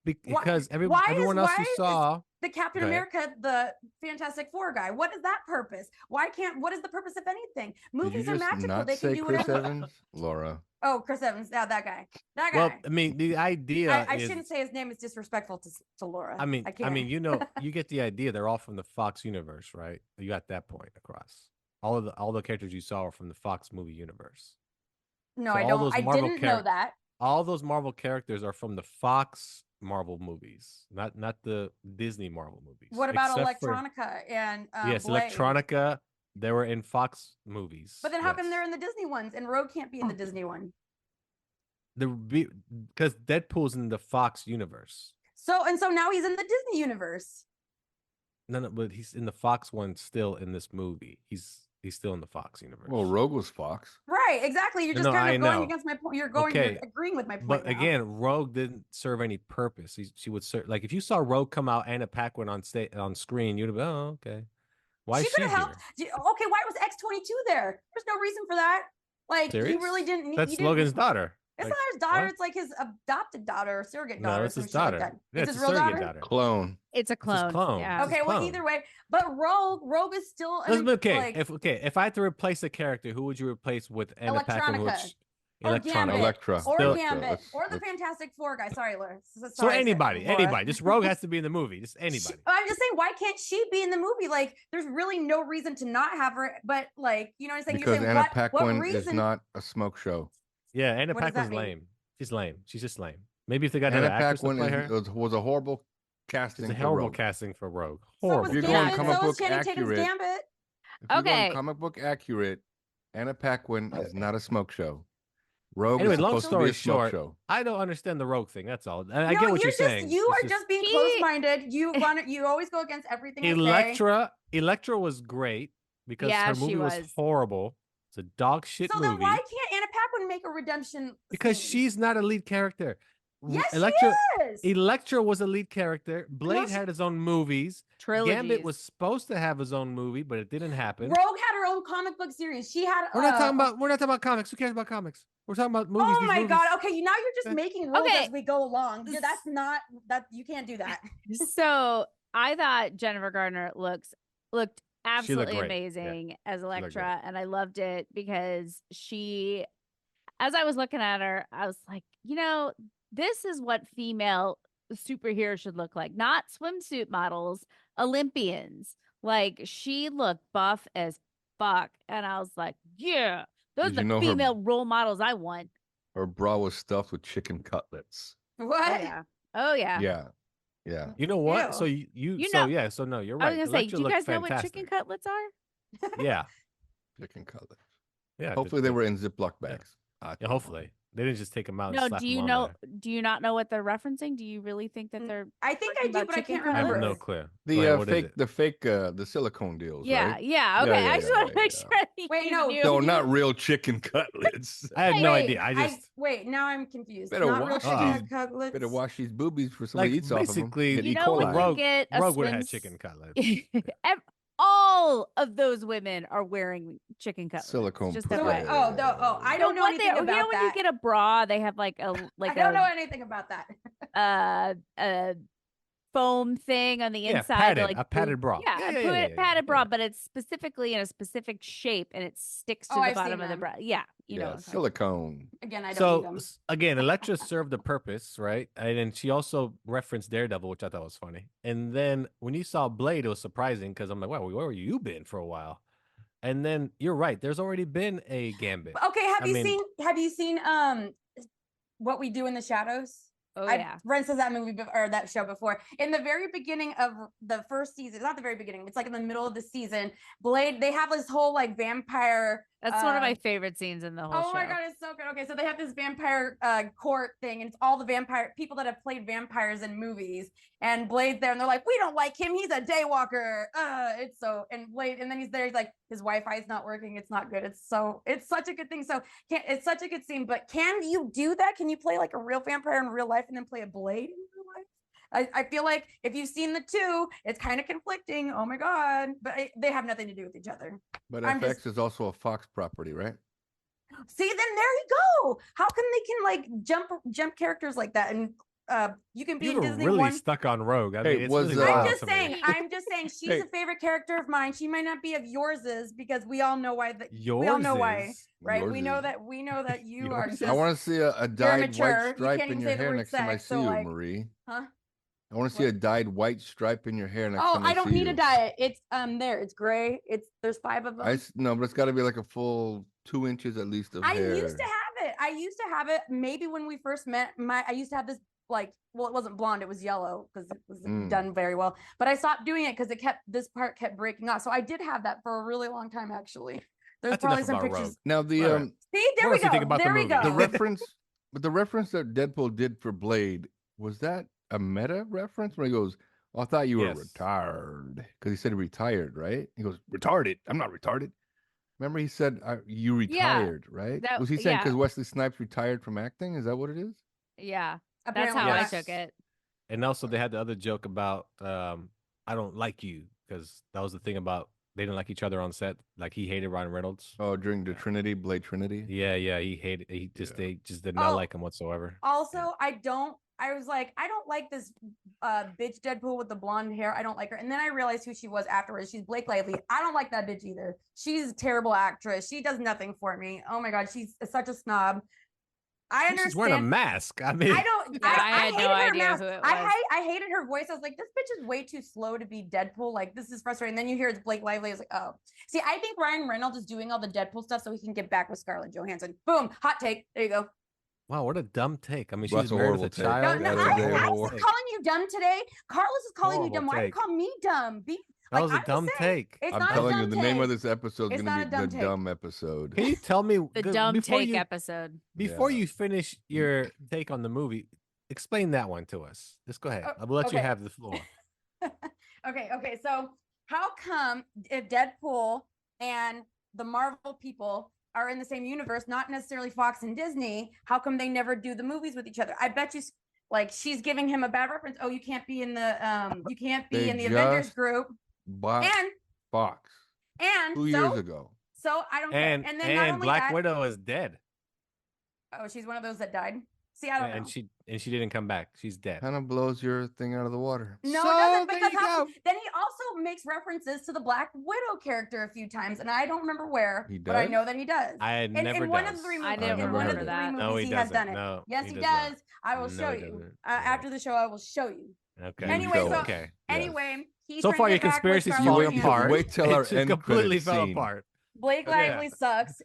S3: Because
S6: why
S3: everyone else you saw.
S6: The Captain
S3: Go ahead.
S6: America, the Fantastic Four guy. What is that purpose? What is the purpose of anything?
S5: Did you
S6: Movies are
S5: just
S6: magical.
S5: not
S6: They can
S5: say
S6: do
S5: Chris
S6: whatever.
S5: Evans, Laura?
S6: Oh, Chris Evans. Yeah, that guy. That guy.
S3: Well, I mean, the idea
S6: I
S3: is,
S6: shouldn't say his name. It's disrespectful to Laura.
S3: I mean,
S6: can't.
S3: you get the idea. They're all from the Fox universe, right? You got that point across. All the characters you saw are from the Fox movie universe.
S6: No,
S3: So
S6: I
S3: all
S6: don't.
S3: those
S6: I
S3: Marvel
S6: didn't know that.
S3: All those Marvel characters are from the Fox Marvel movies, not the Disney Marvel movies.
S6: What about
S3: except for-
S6: Electronica and
S3: yes,
S6: Blade?
S3: Electronica. They were in Fox movies.
S6: But then how come
S3: yes.
S6: they're in the Disney ones and Rogue can't be in the Disney one?
S3: Because Deadpool's in the Fox universe.
S6: So now he's in the Disney universe.
S3: No, but he's in the Fox one still in this movie. He's still in the Fox universe.
S5: Well, Rogue was Fox.
S6: Right, exactly. You're just
S3: No,
S6: kind
S3: I
S6: of going
S3: know.
S6: against my point. You're agreeing with my point.
S3: But
S6: now.
S3: again, Rogue didn't serve any purpose. She would serve, like, if you saw Rogue come out, Anna Paquin on screen, you'd have been, oh, okay. Why is she
S6: could have
S3: here?
S6: helped. Okay, why was X-22 there? There's no reason for that. Like,
S3: Serious?
S6: he really didn't need.
S3: That's Logan's daughter.
S6: It's
S3: Like,
S6: not his daughter.
S3: what?
S6: It's like his adopted daughter or surrogate daughter.
S3: No, it's
S6: or
S3: his
S6: some shit
S3: daughter.
S6: Like that.
S3: Yeah,
S6: it's
S3: it's
S6: his
S3: a
S6: real
S3: surrogate
S6: daughter.
S5: Clone.
S4: It's a clone.
S3: clone.
S4: Yeah.
S3: It's
S6: Okay, well,
S3: clone.
S6: either way, but Rogue is still
S3: Okay,
S6: like,
S3: if I had to replace a character, who would you replace with Anna Paquin?
S6: Electronica. Or Gambit,
S5: Electra.
S6: or
S3: Still-
S6: Gambit, or the Fantastic Four guy. Sorry, Laura.
S3: So
S6: Sorry,
S3: anybody.
S6: Laura.
S3: Just Rogue has to be in the movie. Just anybody.
S6: I'm just saying, why can't she be in the movie? Like, there's really no reason to not have her. But like, you know what I'm saying?
S5: Because
S6: You're saying,
S5: Anna
S6: what
S5: Paquin
S6: reason?
S5: is not a smoke show.
S3: Yeah, Anna
S6: What does that
S3: Paquin's
S6: mean?
S3: lame. She's lame. She's just lame. Maybe if they got
S5: Anna
S3: another actress to
S5: Paquin
S3: play her.
S5: was a horrible casting.
S3: It's a
S5: for
S3: horrible
S5: Rogue.
S3: casting for Rogue.
S6: So
S3: Horrible.
S6: was
S5: You're
S3: casting.
S5: going
S6: Gambit.
S5: comic
S6: So was
S5: book
S6: Channing Tatum's
S5: accurate.
S6: Gambit.
S5: If you're going
S4: Okay.
S5: comic book accurate, Anna Paquin is not a smoke show. Rogue
S3: Anyway,
S5: is
S3: long
S5: supposed to be
S3: story
S5: a smoke
S3: short,
S5: show.
S3: I don't understand the Rogue thing. That's all. And I
S6: No,
S3: get what you're
S6: just,
S3: saying.
S6: You
S3: It's
S6: are just being
S4: He-
S6: close-minded. You always go against everything I say.
S3: Electra was great because
S4: Yeah,
S3: her
S4: she
S3: movie was
S4: was.
S3: horrible. It's a dog shit
S6: So
S3: movie.
S6: then why can't Anna Paquin make a redemption?
S3: Because
S6: scene?
S3: she's not a lead character.
S6: Yes,
S3: Electra,
S6: she is.
S3: Electra was a lead character. Blade
S6: she-
S3: had his own movies.
S4: Trilogies.
S3: Gambit was supposed to have his own movie, but it didn't happen.
S6: Rogue had her own comic book series. She had.
S3: We're not talking about comics. Who cares about comics? We're talking about movies.
S6: Oh
S3: These
S6: my
S3: movies-
S6: god! Okay, now you're just
S3: Okay.
S6: making rules
S4: Okay.
S6: as we go along. Yeah, that's not that. You can't do that.
S4: So I thought Jennifer Garner looked absolutely
S3: great. Yeah.
S4: amazing as
S3: looked
S4: Elektra, and I loved it because she, as I was looking at her, I was like, this is what female superheroes should look like, not swimsuit models, Olympians. Like, she looked buff as fuck, and I was like, yeah, those
S5: Did
S4: are
S5: you
S4: the
S5: know her-
S4: female role models I want.
S5: Her bra was stuffed with chicken cutlets.
S6: What?
S4: Oh yeah.
S5: Yeah.
S3: You know what?
S6: Ew.
S3: So you
S4: You
S3: so
S4: know-
S3: yeah. So no, you're
S4: I
S3: right.
S4: was gonna say,
S3: Electra
S4: do you
S3: looked
S4: guys know what
S3: fantastic.
S4: chicken cutlets are?
S3: Yeah.
S5: Chicken cutlets.
S3: Yeah.
S5: Hopefully they were in Ziploc bags.
S3: Yeah, hopefully they didn't just take them out.
S4: No,
S3: and slap
S4: do
S3: 'em
S4: you
S3: on
S4: know?
S3: there.
S4: Do you not know what they're referencing? Do you really think that
S6: Mm,
S4: they're?
S6: I think I
S4: talking
S6: do,
S4: about
S6: but I
S4: chicken
S6: can't
S3: I have
S6: remember.
S3: no clue.
S5: The
S3: Wait, what is
S5: fake
S3: it?
S5: the silicone deals.
S4: Yeah,
S5: right?
S4: yeah.
S5: Yeah,
S4: Okay,
S5: yeah,
S4: I just
S5: yeah,
S4: want to
S5: yeah,
S4: make
S5: yeah.
S4: sure.
S6: Wait,
S4: you
S6: no,
S4: knew.
S5: No, not real chicken cutlets.
S3: I had no
S6: Wait,
S3: idea. I just
S6: wait. Now I'm confused.
S5: Better
S6: Not real
S5: watch
S6: chicken
S3: these.
S6: cutlets.
S5: Better wash these boobies for somebody
S3: like
S5: eats off of them.
S3: basically.
S5: Get
S4: You
S5: E.
S4: know when
S5: coli.
S4: you
S3: Rogue-
S4: get a
S3: Rogue would have had
S4: swims-
S3: chicken cutlets.
S4: All of those women are wearing chicken cutlets.
S5: Silicone
S4: Just
S5: pussy.
S6: So
S4: FYI.
S6: wait, I don't know
S4: what
S6: anything about
S4: when you
S6: that.
S4: get a bra, they have like a
S6: I don't know anything about that.
S4: a foam thing on the
S3: Yeah,
S4: inside. to,
S3: padded,
S4: like
S3: a padded bra.
S4: Yeah,
S3: Yeah,
S4: I
S3: yeah,
S4: put
S3: yeah,
S4: it
S3: yeah,
S4: padded
S3: yeah,
S4: bra,
S3: yeah.
S4: but it's specifically in a specific shape and it sticks to
S6: Oh,
S4: the
S6: I've
S4: bottom
S6: seen
S4: of the
S6: them.
S4: bra. Yeah, you know.
S5: Yeah,
S4: what I'm talking
S5: silicone.
S6: Again, I don't
S3: So
S6: need them.
S3: again, Elektra served a purpose, right? And then she also referenced Daredevil, which I thought was funny. And then when you saw Blade, it was surprising because I'm like, wow, where were you been for a while? And then you're right. There's already been a Gambit.
S6: Okay, have
S3: I
S6: you
S3: mean-
S6: seen What We Do in the Shadows?
S4: Oh
S6: I've
S4: yeah.
S6: rented that movie or that show before. In the very beginning of the first season, not the very beginning, it's like in the middle of the season. Blade, they have this whole like vampire.
S4: That's one of my
S6: um,
S4: favorite scenes in the whole
S6: Oh
S4: show.
S6: my god, it's so good. Okay, so they have this vampire court thing, and it's all the vampire people that have played vampires in movies. And Blade's there, and they're like, "We don't like him. He's a daywalker." It's so and Blade, and then he's there. He's like, his Wi-Fi is not working. It's not good. It's such a good thing. So it's such a good scene. But can you do that? Can you play like a real vampire in real life and then play a Blade in real life? I feel like if you've seen the two, it's kind of conflicting. Oh my god! But they have nothing to do with each other.
S5: But
S6: I'm
S5: FX
S6: just-
S5: is also a Fox property, right?
S6: See, then there you go. How come they can like jump characters like that? And you can be
S3: You
S6: in
S3: were
S6: Disney
S3: really
S6: one.
S3: stuck on Rogue. I
S5: Hey,
S3: mean, it's
S5: was,
S3: really
S5: uh,
S3: wild
S6: I'm just
S3: to me.
S6: saying. I'm just saying. She's
S5: Hey.
S6: a favorite character of mine. She might not be of yours, because we all know why. We all
S3: Yours
S6: know why,
S3: is
S6: right?
S5: Yours
S6: We know
S5: is.
S6: that. We know that you are
S3: Yours
S6: just.
S3: is.
S5: I want to see a
S6: You're
S5: dyed white
S6: mature. You
S5: stripe
S6: can't
S5: in
S6: even
S5: your
S6: say the
S5: hair
S6: word
S5: next time I
S6: sex,
S5: see
S6: so,
S5: you,
S6: like,
S5: Marie.
S6: huh?
S5: I want to see
S6: What?
S5: a dyed white stripe in your hair next
S6: Oh,
S5: time
S6: I
S5: I
S6: don't
S5: see
S6: need
S5: you.
S6: a diet. It's there. It's gray. There's 5 of them.
S5: No, but it's got to be like a full 2 inches at least of
S6: I
S5: hair.
S6: used to have it. I used to have it. Maybe when we first met, I used to have this, like, well, it wasn't blonde, it was yellow because it was done very well. But I stopped doing it because this part kept breaking off. So I did have that for a really long time, actually. There's
S3: That's
S6: probably
S3: enough
S6: some
S3: about
S6: pictures.
S3: Rogue.
S5: Now the
S3: All right.
S6: See, there
S3: What
S6: we
S3: else do you think
S6: go.
S3: about the
S6: There we
S3: movie?
S6: go.
S5: the reference, but the reference that Deadpool did for Blade, was that a meta reference where he goes, "Oh, I thought you were
S3: Yes.
S5: retired," because he said retired, right? He goes, "Retarded? I'm not retarded." Remember, he said you
S4: Yeah,
S5: retired, right?
S4: that-
S5: Was he saying
S4: yeah.
S5: because Wesley Snipes retired from acting? Is that what it is?
S4: Yeah, that's
S6: Apparently
S4: how
S3: Yes.
S4: I took it.
S3: And also, they had the other joke about I don't like you, because that was the thing about they didn't like each other on set. Like, he hated Ryan Reynolds.
S5: Oh, during the Trinity, Blade Trinity.
S3: Yeah, he hated. They just did not
S6: Oh,
S3: like him whatsoever.
S6: Also, I was like, I don't like this bitch Deadpool with the blonde hair. I don't like her. And then I realized who she was afterwards. She's Blake Lively. I don't like that bitch either. She's a terrible actress. She does nothing for me. Oh my god, she's such a snob. I understand.
S3: She's wearing a mask. I mean,
S6: I don't.
S4: Yeah, I had no
S6: hated her
S4: idea
S6: mask.
S4: who it
S6: I
S4: was.
S6: I hated her voice. I was like, this bitch is way too slow to be Deadpool. Like, this is frustrating. And then you hear it's Blake Lively. I was like, oh. See, I think Ryan Reynolds is doing all the Deadpool stuff so he can get back with Scarlett Johansson. Boom, hot take. There you go.
S3: wow, what a dumb take. I mean,
S5: Well,
S3: she's
S5: that's a
S3: married
S5: horrible
S3: with a
S5: take.
S3: child.
S6: No,
S5: That
S3: That's
S5: is
S3: a
S5: a
S6: I
S3: horrible
S6: was
S3: take.
S6: calling you dumb today. Carlos is calling you
S3: Horrible
S6: dumb. Why do you
S3: take.
S6: call me dumb?
S3: That was a
S6: I'm just
S3: dumb
S6: saying,
S3: take.
S6: It's
S5: I'm
S6: not
S5: telling
S6: a
S5: you,
S6: dumb
S5: the
S6: take.
S5: name of this episode is
S6: It's
S5: going
S6: not
S5: to
S6: a
S5: be
S6: dumb
S5: the
S6: take.
S5: dumb episode.
S3: Can you tell me
S4: The
S3: good-
S4: dumb
S3: before
S4: take
S3: you
S4: episode.
S3: before
S5: Yeah.
S3: you finish your take on the movie? Explain that one to us. Just go ahead. I will let you
S6: okay.
S3: have the floor.
S6: Okay. So how come if Deadpool and the Marvel people are in the same universe, not necessarily Fox and Disney, how come they never do the movies with each other? I bet you, like, she's giving him a bad reference. Oh, you can't be in the
S5: They
S6: Avengers
S5: just
S6: group.
S5: Bought
S6: And
S5: Fox 2 years ago.
S6: So I don't care.
S3: And
S6: And then not only
S3: Black
S6: that,
S3: Widow is dead.
S6: oh, she's one of those that died. See, I don't know.
S3: And she didn't come back. She's dead.
S5: Kind of blows your thing out of the water.
S6: No,
S3: So,
S6: it doesn't.
S3: there
S6: Because
S3: you go.
S6: then he also makes references to the Black Widow character a few times, and I don't remember where,
S5: He
S6: but I
S5: does?
S6: know that he does.
S3: I never
S6: in one
S3: does.
S6: of the three
S4: I
S6: movies,
S4: never
S6: in one of
S5: heard
S6: the
S5: that.
S6: three movies,
S3: No, he
S6: he has
S3: doesn't.
S6: done it.
S3: No,
S6: Yes,
S3: he
S6: he
S3: does
S6: does.
S3: not.
S6: I will
S3: No,
S6: show
S3: he
S6: you.
S3: doesn't.
S6: After the show, I will show you.
S3: Okay.
S5: You
S6: Anyway,
S5: show
S6: so
S5: us.
S3: okay.
S6: anyway, he's
S3: So
S6: trying
S3: far,
S6: to
S3: your
S6: get back with
S3: conspiracy's
S6: Scarlett
S3: falling
S5: wait-
S3: apart.
S5: wait till our
S3: It just
S5: end
S3: completely
S5: credits
S3: fell
S5: scene.
S3: apart.
S6: Blake
S3: Yeah.
S6: Lively sucks,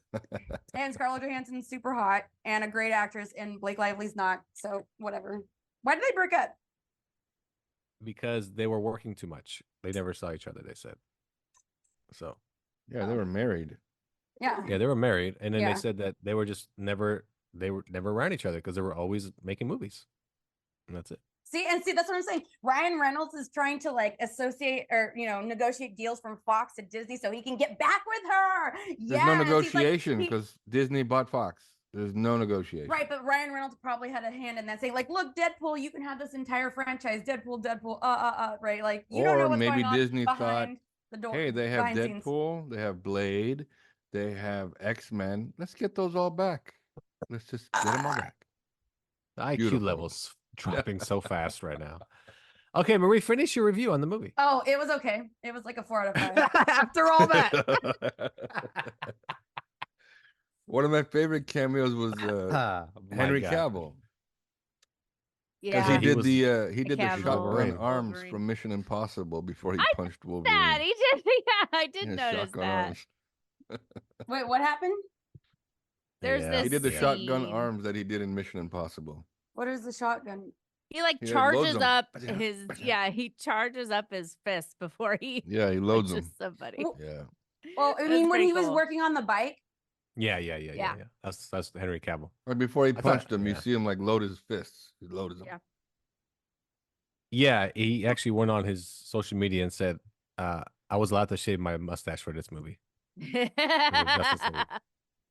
S6: and Scarlett Johansson's super hot and a great actress, and Blake Lively's not. So whatever. Why did they break up?
S3: Because they were working too much. They never saw each other, they said. So,
S5: Yeah, they were married.
S6: Yeah.
S3: yeah, they were married. And then
S6: Yeah.
S3: they said that they were never around each other because they were always making movies. And that's it.
S6: See, that's what I'm saying. Ryan Reynolds is trying to, like, associate or negotiate deals from Fox to Disney so he can get back with her.
S5: There's no negotiation because Disney bought Fox. There's no negotiation.
S6: Right, but Ryan Reynolds probably had a hand in that, saying, like, look, Deadpool, you can have this entire franchise. Deadpool, right? Like, you don't know
S5: Or
S6: what's
S5: maybe
S6: going on
S5: Disney thought,
S6: behind the door.
S5: hey, they have
S6: behind scenes.
S5: Deadpool, they have Blade, they have X-Men. Let's get those all back. Let's just get them all back.
S3: The IQ
S5: Beautiful.
S3: level's dropping so fast right now. Okay, Marie, finish your review on the movie.
S6: Oh, it was okay. It was like a 4 out of 5.
S3: After all that.
S5: One of my favorite cameos was
S3: My
S5: Henry
S3: God.
S5: Cavill.
S6: Yeah.
S5: Because
S3: he was
S5: he did the
S4: Cavill,
S5: shotgun
S3: Wolverine.
S5: arms from Mission Impossible before he punched
S4: That
S5: Wolverine.
S4: he did. Yeah, I did
S5: His
S4: notice
S5: shotgun
S4: that.
S5: arms.
S6: Wait, what happened?
S4: There's
S3: Yeah.
S4: this
S5: He did the shotgun
S4: scene.
S5: arms that he did in Mission Impossible.
S6: What is the shotgun?
S4: He like
S5: Yeah, loads
S4: charges
S5: them.
S4: up
S5: Yeah.
S4: his he charges up his fist before he
S5: Yeah, he loads
S4: punches
S5: them.
S4: somebody.
S6: Well,
S5: Yeah.
S6: Well, I
S4: That's
S6: mean, when
S4: pretty
S6: he was
S4: cool.
S6: working on the bike.
S3: Yeah.
S4: Yeah.
S3: That's Henry Cavill.
S5: Right before he
S3: thought-
S5: punched him, you
S3: yeah.
S5: see him like load his fists. He loaded them.
S6: Yeah.
S3: Yeah, he actually went on his social media and said, I was allowed to shave my mustache for this movie.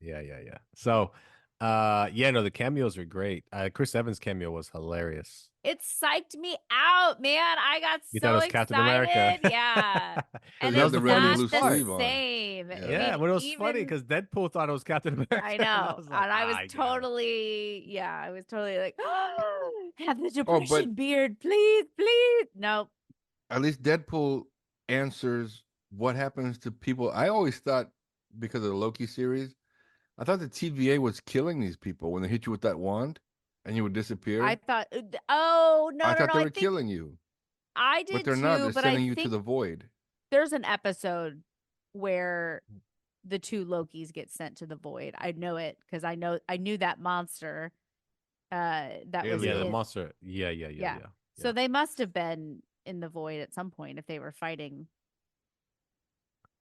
S3: Yeah. So, Yeah, no, the cameos are great. Chris Evans' cameo was hilarious.
S4: It psyched me out, man. I got
S3: You thought it
S4: so
S3: was Captain America?
S4: excited. Yeah.
S5: Because
S4: And
S5: he had
S3: was
S4: it's
S5: the red and
S3: funny
S4: not
S5: blue
S3: as
S4: the
S3: fuck.
S5: sleeve on.
S4: same.
S5: Yeah.
S4: I
S3: Yeah,
S4: mean,
S3: but it was funny
S4: even
S3: because Deadpool thought it was Captain America.
S4: I
S3: and
S4: know.
S3: was like,
S4: And I was
S3: "I got it."
S4: totally, yeah, I was totally like, have the
S5: Oh,
S4: depression
S5: but
S4: beard, please, please. Nope.
S5: at least Deadpool answers what happens to people. I always thought, because of the Loki series, I thought the TVA was killing these people when they hit you with that wand and you would disappear.
S4: I thought, oh, no,
S5: I
S4: no,
S5: thought
S4: no.
S5: they
S4: I
S5: were
S4: think
S5: killing you,
S4: I
S5: but
S4: did
S5: they're not.
S4: too,
S5: They're
S4: but I
S5: sending you to
S4: think
S5: the void.
S4: there's an episode where the two Lokis get sent to the void. I know it because I knew that monster that was
S3: Yeah, the
S4: in.
S3: monster. Yeah.
S4: Yeah. So they must have been in the void at some point if they were fighting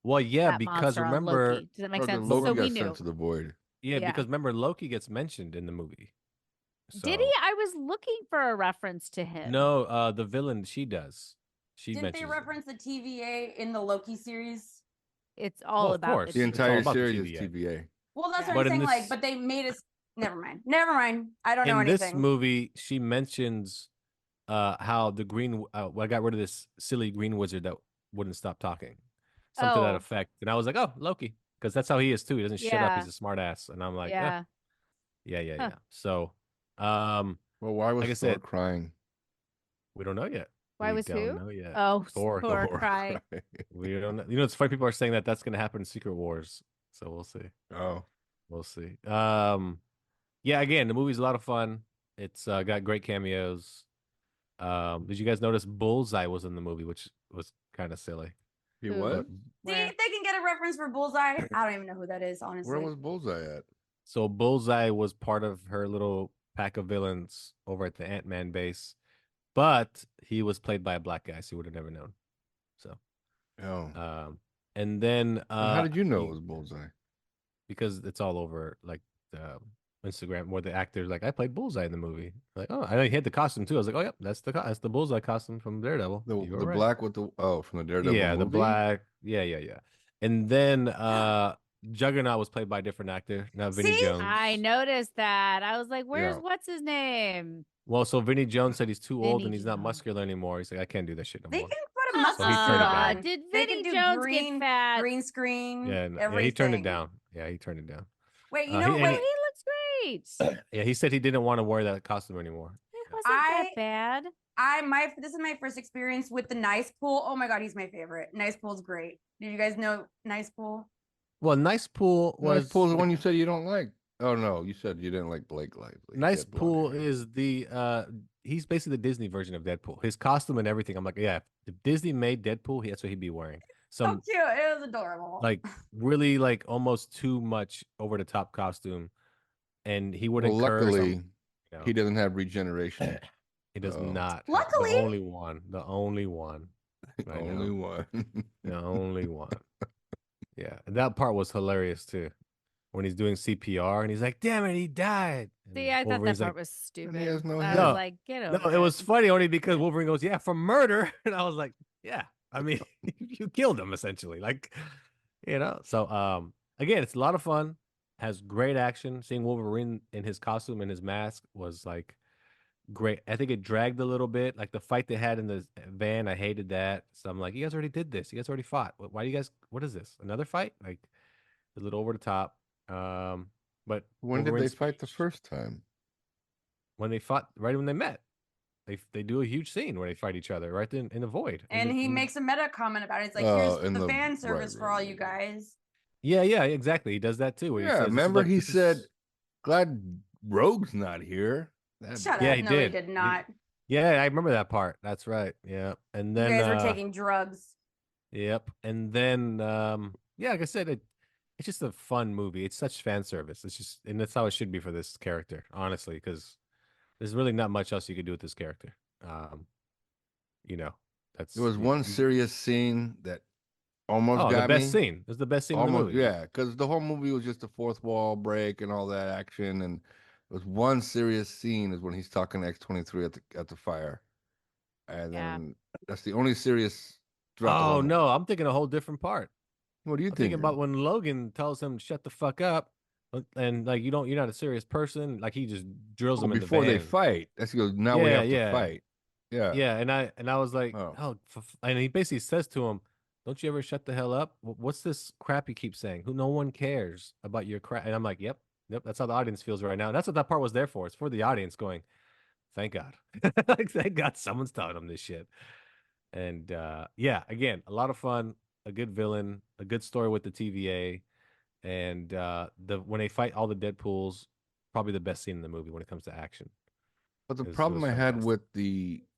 S3: Well, yeah,
S4: that
S3: because
S4: monster on
S3: remember,
S4: Loki. Does that make
S5: Or the
S4: sense?
S5: Loki
S4: So
S5: got
S4: we
S5: sent
S4: knew.
S5: to the void.
S3: yeah,
S4: Yeah.
S3: because remember Loki gets mentioned in the movie.
S4: Did he?
S3: So
S4: I was looking for a reference to him.
S3: no, the villain she does. She
S6: Didn't they
S3: mentions him.
S6: reference the TVA in the Loki series?
S4: It's all
S3: Well, of
S4: about
S3: course.
S4: the
S5: The
S3: It's all
S5: entire
S3: about the
S5: series is
S3: TVA.
S5: TVA.
S6: Well, that's
S4: Yeah.
S6: what
S3: But
S6: I'm
S3: in
S6: saying. Like,
S3: this-
S6: but they made us. Never mind. Never mind. I don't know
S3: In this
S6: anything.
S3: movie, she mentions how the green well, I got rid of this silly green wizard that wouldn't stop talking. Something to that
S4: Oh.
S3: effect. And I was like, oh, Loki. Because that's how he is too. He doesn't shut up.
S4: Yeah.
S3: He's a smart ass. And I'm like,
S4: Yeah.
S3: yeah.
S4: Huh.
S3: So
S5: Well, why was
S3: like I
S5: Thor
S3: said,
S5: crying?
S3: we don't know yet.
S4: Why
S3: we
S4: was
S3: don't
S4: who?
S3: know yet.
S4: Oh,
S3: Thor.
S4: Thor crying.
S3: We don't know. You know, it's funny people are saying that that's gonna happen in Secret Wars. So we'll see.
S5: Oh,
S3: We'll see. Yeah, again, the movie's a lot of fun. It's got great cameos. Did you guys notice Bullseye was in the movie, which was kind of silly?
S5: he
S4: Who?
S5: was.
S6: See,
S4: Where?
S6: if they can get a reference for Bullseye, I don't even know who that is, honestly.
S5: Where was Bullseye at?
S3: So Bullseye was part of her little pack of villains over at the Ant-Man base, but he was played by a black guy, so you would have never known. So,
S5: Oh,
S3: and then
S5: how did you know it was Bullseye?
S3: because it's all over like Instagram where the actor's like, I played Bullseye in the movie. Like, oh, I know he had the costume too. I was like, oh yeah, that's the Bullseye costume from Daredevil.
S5: The
S3: You were
S5: the
S3: right.
S5: black with the from the Daredevil
S3: Yeah,
S5: movie?
S3: the black. Yeah. And then Juggernaut was played by a different actor, not Vinny
S6: See?
S3: Jones.
S4: I noticed that. I was like, where's
S5: Yeah.
S4: what's his name?
S3: Well, so Vinny Jones said he's too old
S4: Vinny
S3: and he's not
S4: Jones.
S3: muscular anymore. He's like, I can't do that shit no
S6: They
S3: more.
S6: can put a
S4: Uh-uh.
S6: muscle
S3: So he turned it down.
S6: on.
S4: Did
S6: They
S4: Vinny
S6: can do
S4: Jones
S6: green,
S4: get fat?
S6: green screen.
S3: Yeah, yeah,
S6: everything.
S3: he turned it down. Yeah, he turned it down.
S6: Wait, you
S3: He-
S6: know,
S3: and
S4: No,
S6: wait.
S4: he looks great.
S3: Yeah, he said he didn't want to wear that costume anymore.
S4: It wasn't that
S6: I-
S4: bad.
S6: This is my first experience with the Nice Pool. Oh my god, he's my favorite. Nice Pool's great. Did you guys know Nice Pool?
S3: Well, Nice Pool was
S5: Nice Pool is the one you said you don't like. Oh no, you said you didn't like Blake Lively. He
S3: Nice
S5: had blonde
S3: Pool
S5: hair.
S3: is the he's basically the Disney version of Deadpool. His costume and everything. I'm like, yeah, if Disney made Deadpool, that's what he'd be wearing.
S6: So
S3: Some
S6: cute. It was adorable.
S3: like really like almost too much over the top costume, and he wouldn't
S5: Well,
S3: curse.
S5: luckily,
S3: you know.
S5: he doesn't have regeneration.
S3: He does
S5: Oh.
S3: not.
S6: Luckily.
S3: the only one. The only one. I know.
S5: Only one.
S3: The only one. Yeah, and that part was hilarious too, when he's doing CPR and he's like, "Damn it, he died." And
S4: See, I thought that
S3: Wolverine's
S4: part
S3: like,
S4: was stupid.
S5: has no
S4: I
S5: head.
S3: No.
S4: was like, get over
S3: No, it was funny only because Wolverine goes, "Yeah, for murder," and I was like, "Yeah, I mean, you killed him essentially." Like, you know. So, again, it's a lot of fun. Has great action. Seeing Wolverine in his costume and his mask was like great. I think it dragged a little bit. Like the fight they had in the van, I hated that. So I'm like, you guys already did this. You guys already fought. Why do you guys? What is this? Another fight? Like a little over the top. But
S5: When did they
S3: Wolverine's
S5: fight the
S3: speech-
S5: first time?
S3: When they fought, right when they met. They do a huge scene where they fight each other right in the void.
S6: and he makes a meta comment about it. It's like,
S5: Oh,
S6: here's
S5: in
S6: the
S5: the-
S6: fan
S5: right,
S6: service for
S5: right,
S6: all
S5: right,
S6: you
S5: right.
S6: guys.
S3: Yeah, exactly. He does that too. where he
S5: Yeah,
S3: says, "This is
S5: remember
S3: like-
S5: he
S3: this
S5: said,
S3: is-"
S5: "Glad Rogue's not here." That-
S6: Shut
S3: Yeah,
S6: up.
S3: he
S6: No,
S3: did.
S6: he did not.
S3: Yeah, I remember that part. That's right. Yeah, and then
S6: you guys were taking drugs.
S3: Yep. And then yeah, like I said, it's just a fun movie. It's such fan service. It's just, and that's how it should be for this character, honestly, because there's really not much else you could do with this character. You know, that's
S5: There was one
S3: you-
S5: serious scene that almost
S3: Oh,
S5: got
S3: the best
S5: me.
S3: scene. It's the best scene in the
S5: Almost,
S3: movie.
S5: yeah, because the whole movie was just a fourth wall break and all that action, and there was one serious scene is when he's talking to X-23 at the fire, and
S4: Yeah.
S5: then that's the only serious. throughout the
S3: Oh
S5: whole
S3: no, I'm thinking a whole different part.
S5: movie. What do you
S3: I'm
S5: think?
S3: thinking about when Logan tells him to shut the fuck up. and like you're not a serious person. Like he just drills him in the
S5: Before they
S3: van.
S5: fight, that's he goes. Now we
S3: Yeah,
S5: have to
S3: yeah.
S5: fight. Yeah.
S3: Yeah, and I was like,
S5: Oh.
S3: and he basically says to him, "Don't you ever shut the hell up? What's this crap you keep saying? Who no one cares about your crap." And I'm like, "Yep, that's how the audience feels right now." And that's what that part was there for. It's for the audience going, "Thank God, like thank God someone's telling them this shit." And yeah, again, a lot of fun, a good villain, a good story with the TVA, and when they fight all the Deadpools, probably the best scene in the movie when it comes to action.
S5: But the
S3: It
S5: problem
S3: was
S5: I had
S3: fantastic.
S5: with